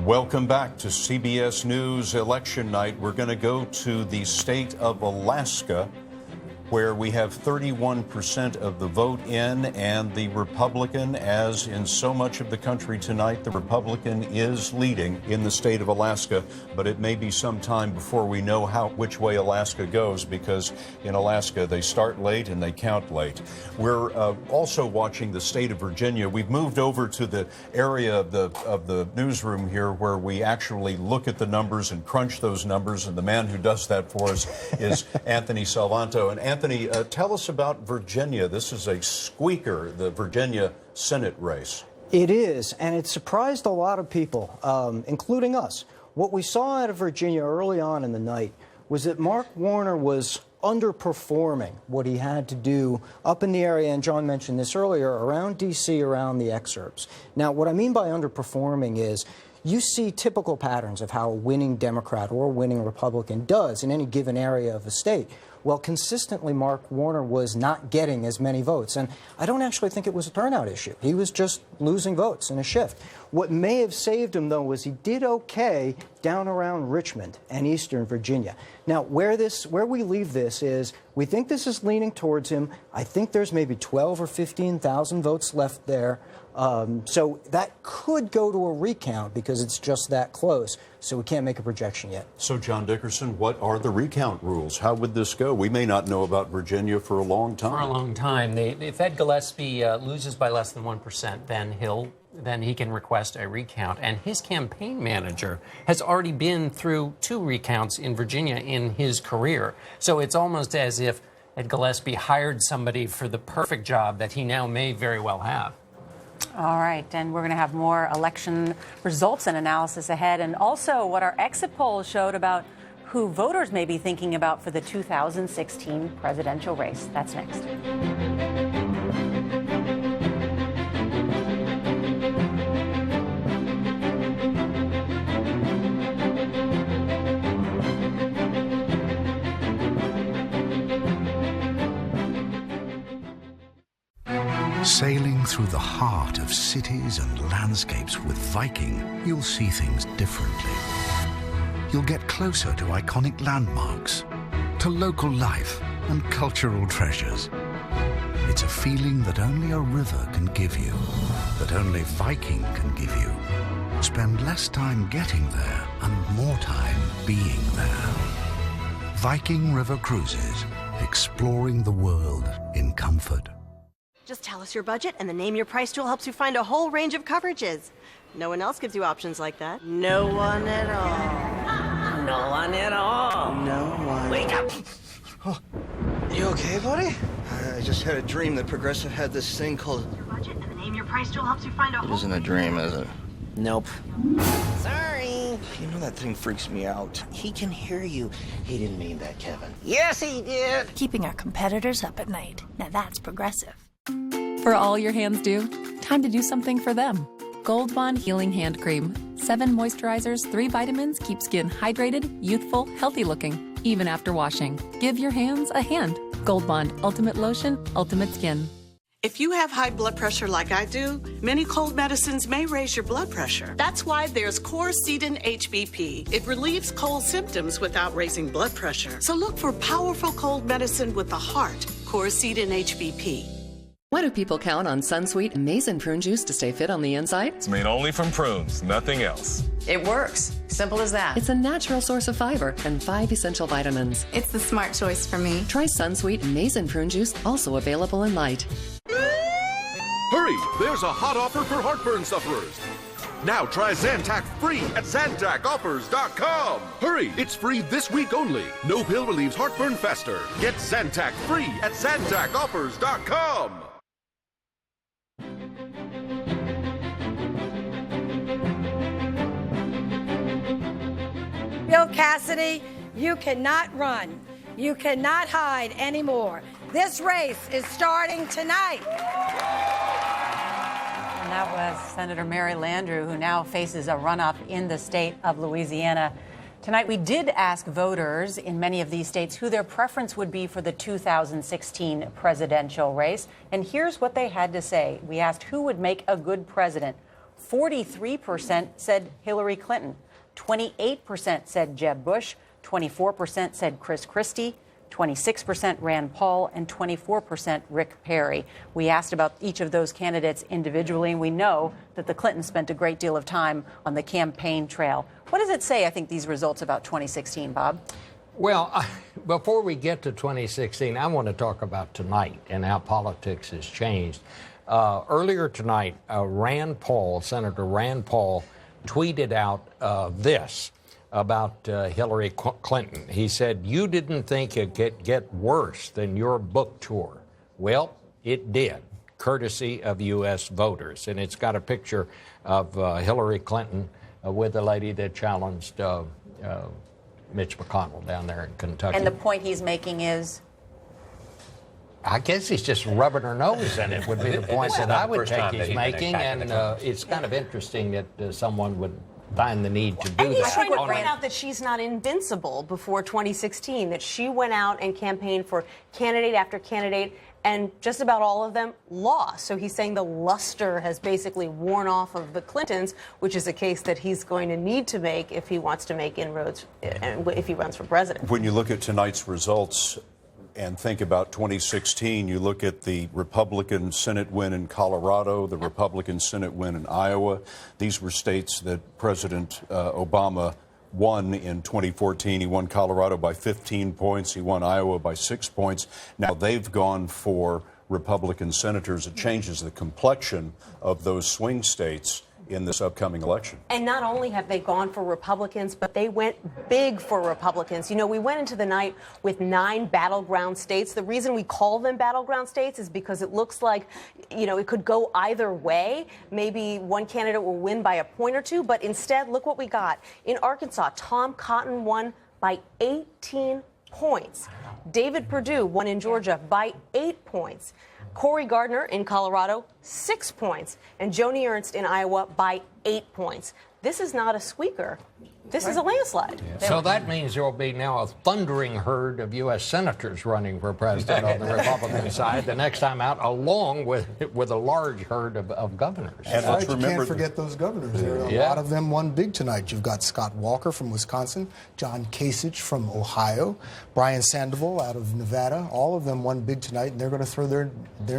[SPEAKER 1] Welcome back to CBS News Election Night. We're going to go to the state of Alaska, where we have 31% of the vote in, and the Republican, as in so much of the country tonight, the Republican is leading in the state of Alaska, but it may be some time before we know which way Alaska goes, because in Alaska they start late and they count late. We're also watching the state of Virginia. We've moved over to the area of the newsroom here where we actually look at the numbers and crunch those numbers, and the man who does that for us is Anthony Salvanto. And Anthony, tell us about Virginia. This is a squeaker, the Virginia Senate race.
[SPEAKER 8] It is, and it surprised a lot of people, including us. What we saw out of Virginia early on in the night was that Mark Warner was underperforming what he had to do up in the area, and John mentioned this earlier, around D.C., around the exurbs. Now, what I mean by underperforming is you see typical patterns of how a winning Democrat or a winning Republican does in any given area of a state. Well, consistently, Mark Warner was not getting as many votes. And I don't actually think it was a turnout issue. He was just losing votes in a shift. What may have saved him, though, was he did okay down around Richmond and Eastern Virginia. Now, where we leave this is we think this is leaning towards him. I think there's maybe 12 or 15,000 votes left there. So that could go to a recount because it's just that close. So we can't make a projection yet.
[SPEAKER 1] So, John Dickerson, what are the recount rules? How would this go? We may not know about Virginia for a long time.
[SPEAKER 18] For a long time. If Ed Gillespie loses by less than 1%, then he can request a recount. And his campaign manager has already been through 2 recounts in Virginia in his career. So it's almost as if Ed Gillespie hired somebody for the perfect job that he now may very well have.
[SPEAKER 2] All right, and we're going to have more election results and analysis ahead, and also what our exit polls showed about who voters may be thinking about for the 2016 presidential race. That's next.
[SPEAKER 9] Sailing through the heart of cities and landscapes with Viking, you'll see things differently. You'll get closer to iconic landmarks, to local life and cultural treasures. It's a feeling that only a river can give you, that only Viking can give you. Spend less time getting there and more time being there. Viking River Cruises, exploring the world in comfort.
[SPEAKER 14] Just tell us your budget, and the Name Your Price tool helps you find a whole range of coverages. No one else gives you options like that. No one at all.
[SPEAKER 15] No one at all.
[SPEAKER 14] No one.
[SPEAKER 15] Wake up! Oh, you okay, buddy? I just had a dream that Progressive had this thing called...
[SPEAKER 14] Your budget, and the Name Your Price tool helps you find a whole...
[SPEAKER 15] It isn't a dream, is it? Nope.
[SPEAKER 14] Sorry.
[SPEAKER 15] You know that thing freaks me out.
[SPEAKER 14] He can hear you. He didn't mean that, Kevin.
[SPEAKER 15] Yes, he did!
[SPEAKER 21] Keeping our competitors up at night. Now that's Progressive.
[SPEAKER 29] For all your hands do, time to do something for them. Gold Bond Healing Hand Cream. 7 moisturizers, 3 vitamins keep skin hydrated, youthful, healthy looking, even after washing. Give your hands a hand. Gold Bond Ultimate Lotion, Ultimate Skin.
[SPEAKER 30] If you have high blood pressure like I do, many cold medicines may raise your blood pressure. That's why there's Coricidin HBP. It relieves cold symptoms without raising blood pressure. So look for powerful cold medicine with the heart, Coricidin HBP.
[SPEAKER 4] Why do people count on Sunsweet Amazing Prune Juice to stay fit on the inside?
[SPEAKER 6] It's made only from prunes, nothing else.
[SPEAKER 4] It works. Simple as that. It's a natural source of fiber and 5 essential vitamins. It's the smart choice for me. Try Sunsweet Amazing Prune Juice, also available in light.
[SPEAKER 10] Hurry! There's a hot offer for heartburn sufferers. Now try Zantac free at ZantacOffers.com. Hurry! It's free this week only. No pill relieves heartburn faster. Get Zantac free at ZantacOffers.com.
[SPEAKER 11] Bill Cassidy, you cannot run. You cannot hide anymore. This race is starting tonight.
[SPEAKER 2] And that was Senator Mary Landrieu, who now faces a runoff in the state of Louisiana. Tonight, we did ask voters in many of these states who their preference would be for the 2016 presidential race. And here's what they had to say. We asked who would make a good president. 43% said Hillary Clinton. 28% said Jeb Bush, 24% said Chris Christie, 26% Rand Paul, and 24% Rick Perry. We asked about each of those candidates individually, and we know that the Clintons spent a great deal of time on the campaign trail. What does it say, I think, these results about 2016, Bob?
[SPEAKER 12] Well, before we get to 2016, I want to talk about tonight and how politics has changed. Earlier tonight, Senator Rand Paul, tweeted out this about Hillary Clinton. He said, "You didn't think it could get worse than your book tour." Well, it did, courtesy of U.S. voters. And it's got a picture of Hillary Clinton with the lady that challenged Mitch McConnell down there in Kentucky.
[SPEAKER 2] And the point he's making is?
[SPEAKER 12] I guess he's just rubbing her nose in it would be the point that I would take he's making. And it's kind of interesting that someone would find the need to do that.
[SPEAKER 13] And he's trying to point out that she's not invincible before 2016, that she went out and campaigned for candidate after candidate, and just about all of them lost. So he's saying the luster has basically worn off of the Clintons, which is a case that he's going to need to make if he wants to make inroads and if he runs for president.
[SPEAKER 1] When you look at tonight's results and think about 2016, you look at the Republican Senate win in Colorado, the Republican Senate win in Iowa. These were states that President Obama won in 2014. He won Colorado by 15 points. He won Iowa by 6 points. Now they've gone for Republican senators. It changes the complexion of those swing states in this upcoming election.
[SPEAKER 13] And not only have they gone for Republicans, but they went big for Republicans. You know, we went into the night with 9 battleground states. The reason we call them battleground states is because it looks like, you know, it could go either way. Maybe one candidate will win by a point or two, but instead, look what we got. In Arkansas, Tom Cotton won by 18 points. David Perdue won in Georgia by 8 points. Cory Gardner in Colorado, 6 points. And Joni Ernst in Iowa by 8 points. This is not a squeaker. This is a landslide.
[SPEAKER 12] Yeah. So that means there will be now a thundering herd of U.S. senators running for president on the Republican side the next time out, along with a large herd of governors.
[SPEAKER 16] And right, you can't forget those governors. There are a lot of them won big tonight. You've got Scott Walker from Wisconsin, John Kasich from Ohio, Brian Sandoval out of Nevada. All of them won big tonight, and they're going to throw their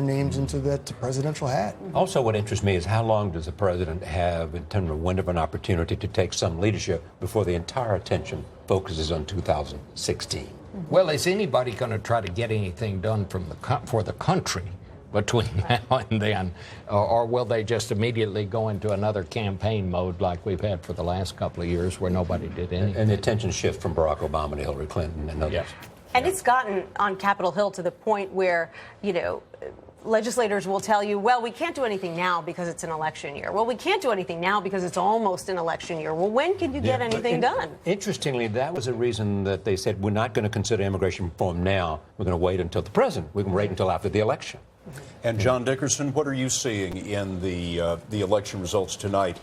[SPEAKER 16] names into that presidential hat.
[SPEAKER 12] Also, what interests me is how long does the president have in terms of window of an opportunity to take some leadership before the entire attention focuses on 2016. Well, is anybody going to try to get anything done for the country between now and then? Or will they just immediately go into another campaign mode like we've had for the last couple of years where nobody did anything? And the attention shift from Barack Obama to Hillary Clinton and others. Yes.
[SPEAKER 13] And it's gotten on Capitol Hill to the point where, you know, legislators will tell you, well, we can't do anything now because it's an election year. Well, we can't do anything now because it's almost an election year. Well, when can you get anything done?
[SPEAKER 12] Interestingly, that was a reason that they said we're not going to consider immigration reform now. We're going to wait until the president. We can wait until after the election.
[SPEAKER 1] And John Dickerson, what are you seeing in the election results tonight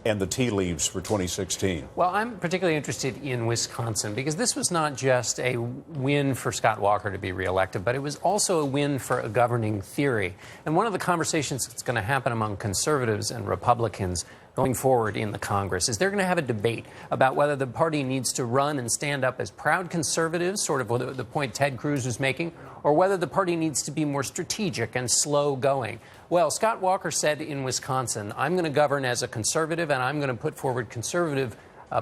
[SPEAKER 1] and the tea leaves for 2016?
[SPEAKER 18] Well, I'm particularly interested in Wisconsin because this was not just a win for Scott Walker to be reelected, but it was also a win for a governing theory. And one of the conversations that's going to happen among conservatives and Republicans going forward in the Congress is they're going to have a debate about whether the party needs to run and stand up as proud conservatives, sort of the point Ted Cruz was making, or whether the party needs to be more strategic and slow going. Well, Scott Walker said in Wisconsin, I'm going to govern as a conservative and I'm going to put forward conservative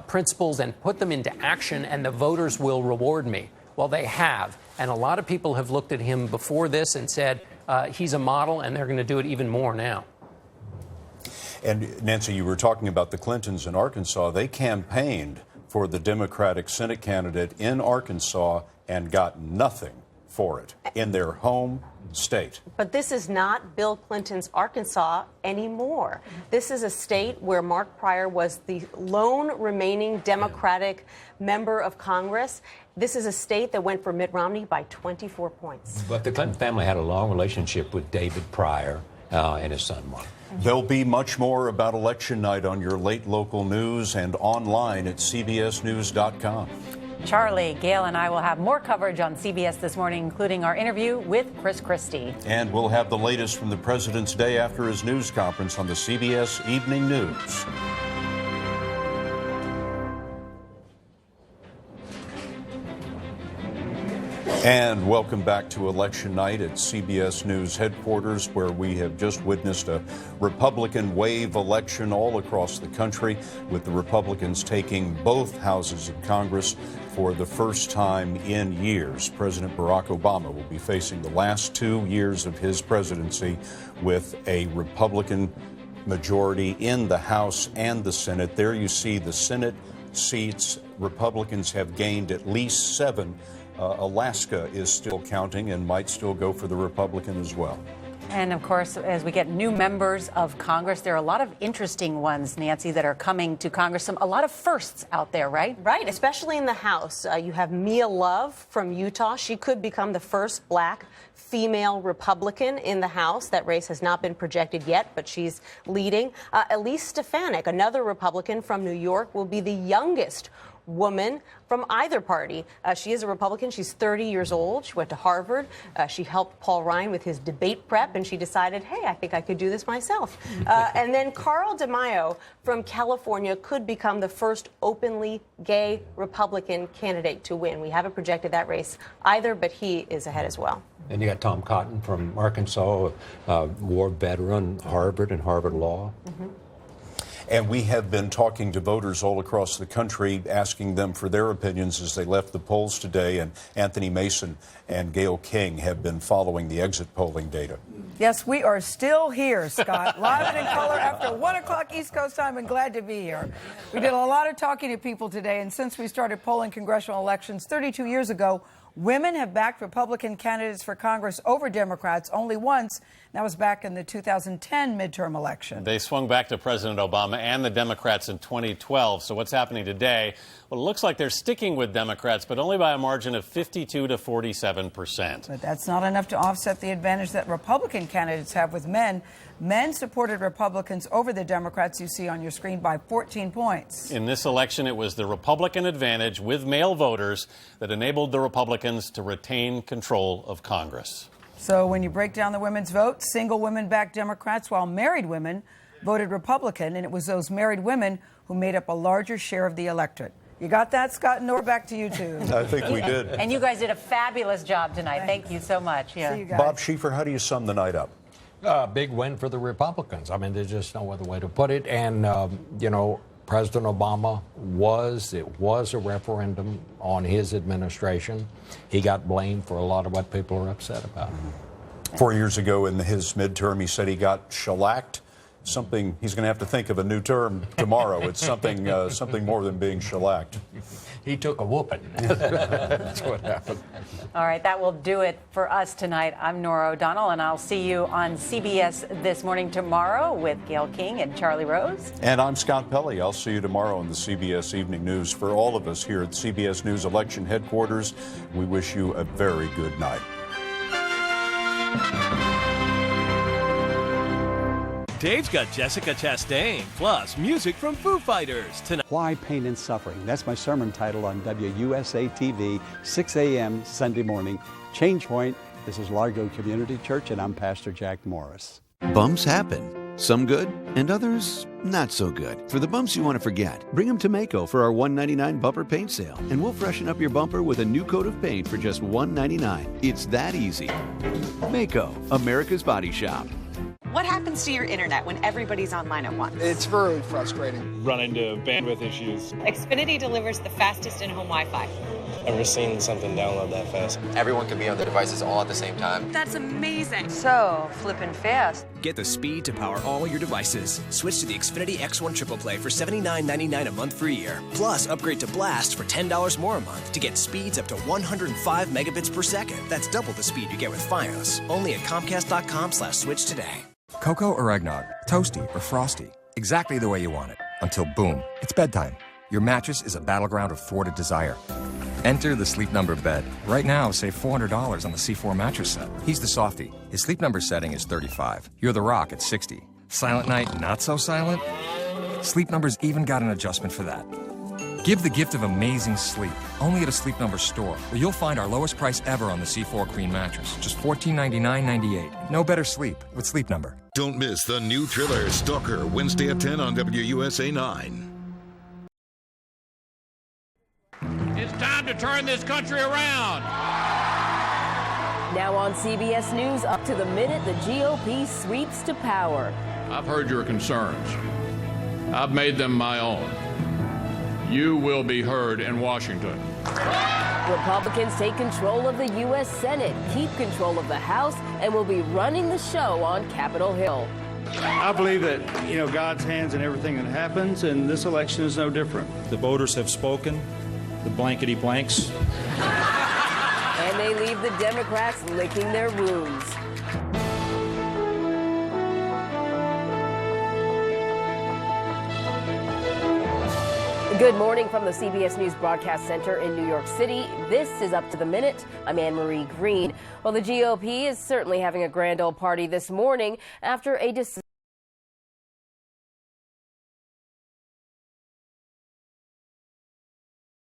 [SPEAKER 18] principles and put them into action, and the voters will reward me. Well, they have. And a lot of people have looked at him before this and said he's a model, and they're going to do it even more now.
[SPEAKER 1] And Nancy, you were talking about the Clintons in Arkansas. They campaigned for the Democratic Senate candidate in Arkansas and got nothing for it in their home state.
[SPEAKER 13] But this is not Bill Clinton's Arkansas anymore. This is a state where Mark Pryor was the lone remaining Democratic member of Congress. This is a state that went for Mitt Romney by 24 points.
[SPEAKER 12] But the Clinton family had a long relationship with David Pryor and his son Mark.
[SPEAKER 1] There'll be much more about election night on your late local news and online at cbsnews.com.
[SPEAKER 2] Charlie, Gail, and I will have more coverage on CBS this morning, including our interview with Chris Christie.
[SPEAKER 1] And we'll have the latest from the president's day after his news conference on the CBS Evening News. And welcome back to Election Night at CBS News headquarters, where we have just witnessed a Republican wave election all across the country, with the Republicans taking both houses of Congress for the first time in years. President Barack Obama will be facing the last 2 years of his presidency with a Republican majority in the House and the Senate. There you see the Senate seats. Republicans have gained at least 7. Alaska is still counting and might still go for the Republican as well.
[SPEAKER 2] And of course, as we get new members of Congress, there are a lot of interesting ones, Nancy, that are coming to Congress. A lot of firsts out there, right?
[SPEAKER 13] Right, especially in the House. You have Mia Love from Utah. She could become the first black female Republican in the House. That race has not been projected yet, but she's leading. Elise Stefanik, another Republican from New York, will be the youngest woman from either party. She is a Republican. She's 30 years old. She went to Harvard. She helped Paul Ryan with his debate prep, and she decided, hey, I think I could do this myself. And then Carl DeMaio from California could become the first openly gay Republican candidate to win. We haven't projected that race either, but he is ahead as well.
[SPEAKER 12] And you got Tom Cotton from Arkansas, war veteran, Harvard and Harvard Law.
[SPEAKER 13] Mm-hmm.
[SPEAKER 1] And we have been talking to voters all across the country, asking them for their opinions as they left the polls today. And Anthony Mason and Gayle King have been following the exit polling data.
[SPEAKER 17] Yes, we are still here, Scott, live and in color after 1 o'clock East Coast time, and glad to be here. We did a lot of talking to people today, and since we started polling congressional elections 32 years ago, women have backed Republican candidates for Congress over Democrats only once. That was back in the 2010 midterm election.
[SPEAKER 19] They swung back to President Obama and the Democrats in 2012. So what's happening today? Well, it looks like they're sticking with Democrats, but only by a margin of 52 to 47%.
[SPEAKER 17] But that's not enough to offset the advantage that Republican candidates have with men. Men supported Republicans over the Democrats you see on your screen by 14 points.
[SPEAKER 19] In this election, it was the Republican advantage with male voters that enabled the Republicans to retain control of Congress.
[SPEAKER 17] So when you break down the women's vote, single women backed Democrats while married women voted Republican, and it was those married women who made up a larger share of the electorate. You got that, Scott and Nora? Back to you two.
[SPEAKER 1] I think we did.
[SPEAKER 2] And you guys did a fabulous job tonight. Thank you so much. Yeah.
[SPEAKER 17] See you guys.
[SPEAKER 1] Bob Schieffer, how do you sum the night up?
[SPEAKER 12] Big win for the Republicans. I mean, there's just no other way to put it. And, President Obama was a referendum on his administration. He got blamed for a lot of what people are upset about.
[SPEAKER 1] 4 years ago in his midterm, he said he got shellacked. Something he's going to have to think of a new term tomorrow. It's something more than being shellacked.
[SPEAKER 12] He took a whooping. That's what happened.
[SPEAKER 2] All right, that will do it for us tonight. I'm Nora O'Donnell, and I'll see you on CBS This Morning tomorrow with Gayle King and Charlie Rose.
[SPEAKER 1] And I'm Scott Pelley. I'll see you tomorrow on the CBS Evening News. For all of us here at CBS News Election Headquarters, we wish you a very good night.
[SPEAKER 20] Dave's got Jessica Chastain, plus music from Foo Fighters tonight.
[SPEAKER 22] Why Pain and Suffering? That's my sermon title on WUSA TV, 6 a.m. Sunday morning. Change Point. This is Largo Community Church, and I'm Pastor Jack Morris.
[SPEAKER 23] Bumps happen.
[SPEAKER 3] Some good, and others not so good. For the bumps you want to forget, bring them to Maaco for our $1.99 bumper paint sale, and we'll freshen up your bumper with a new coat of paint for just $1.99. It's that easy. Maaco, America's Body Shop.
[SPEAKER 5] What happens to your internet when everybody's online at once?
[SPEAKER 7] It's very frustrating.
[SPEAKER 8] Run into bandwidth issues.
[SPEAKER 5] Xfinity delivers the fastest in-home Wi-Fi.
[SPEAKER 23] Never seen something download that fast. Everyone can be on their devices all at the same time.
[SPEAKER 5] That's amazing.
[SPEAKER 24] So, flippin' fast.
[SPEAKER 25] Get the speed to power all your devices. Switch to the Xfinity X1 Triple Play for $79.99 a month for a year. Plus, upgrade to Blast for $10 more a month to get speeds up to 105 megabits per second. That's double the speed you get with Fios. Only at Comcast.com/switch today.
[SPEAKER 26] Cocoa or eggnog, toasty or frosty, exactly the way you want it. Until boom, it's bedtime. Your mattress is a battleground of thwarted desire. Enter the Sleep Number bed. Right now, save $400 on the C4 mattress set. He's the softie. His Sleep Number setting is 35. You're the rock at 60. Silent night, not so silent? Sleep Number's even got an adjustment for that. Give the gift of amazing sleep, only at a Sleep Number store, where you'll find our lowest price ever on the C4 Queen mattress, just $1499.98. No better sleep with Sleep Number.
[SPEAKER 27] Don't miss the new thriller, Stalker, Wednesday at 10 on WUSA 9.
[SPEAKER 28] It's time to turn this country around.
[SPEAKER 31] Now on CBS News, up to the minute, the GOP sweeps to power.
[SPEAKER 28] I've heard your concerns. I've made them my own. You will be heard in Washington.
[SPEAKER 31] Republicans take control of the U.S. Senate, keep control of the House, and will be running the show on Capitol Hill.
[SPEAKER 32] I believe that, God's hands in everything that happens, and this election is no different.
[SPEAKER 33] The voters have spoken, the blankety blanks.
[SPEAKER 31] And they leave the Democrats licking their wounds. Good morning from the CBS News Broadcast Center in New York City. This is Up to the Minute. I'm Anne-Marie Green. Well, the GOP is certainly having a grand old party this morning after a decision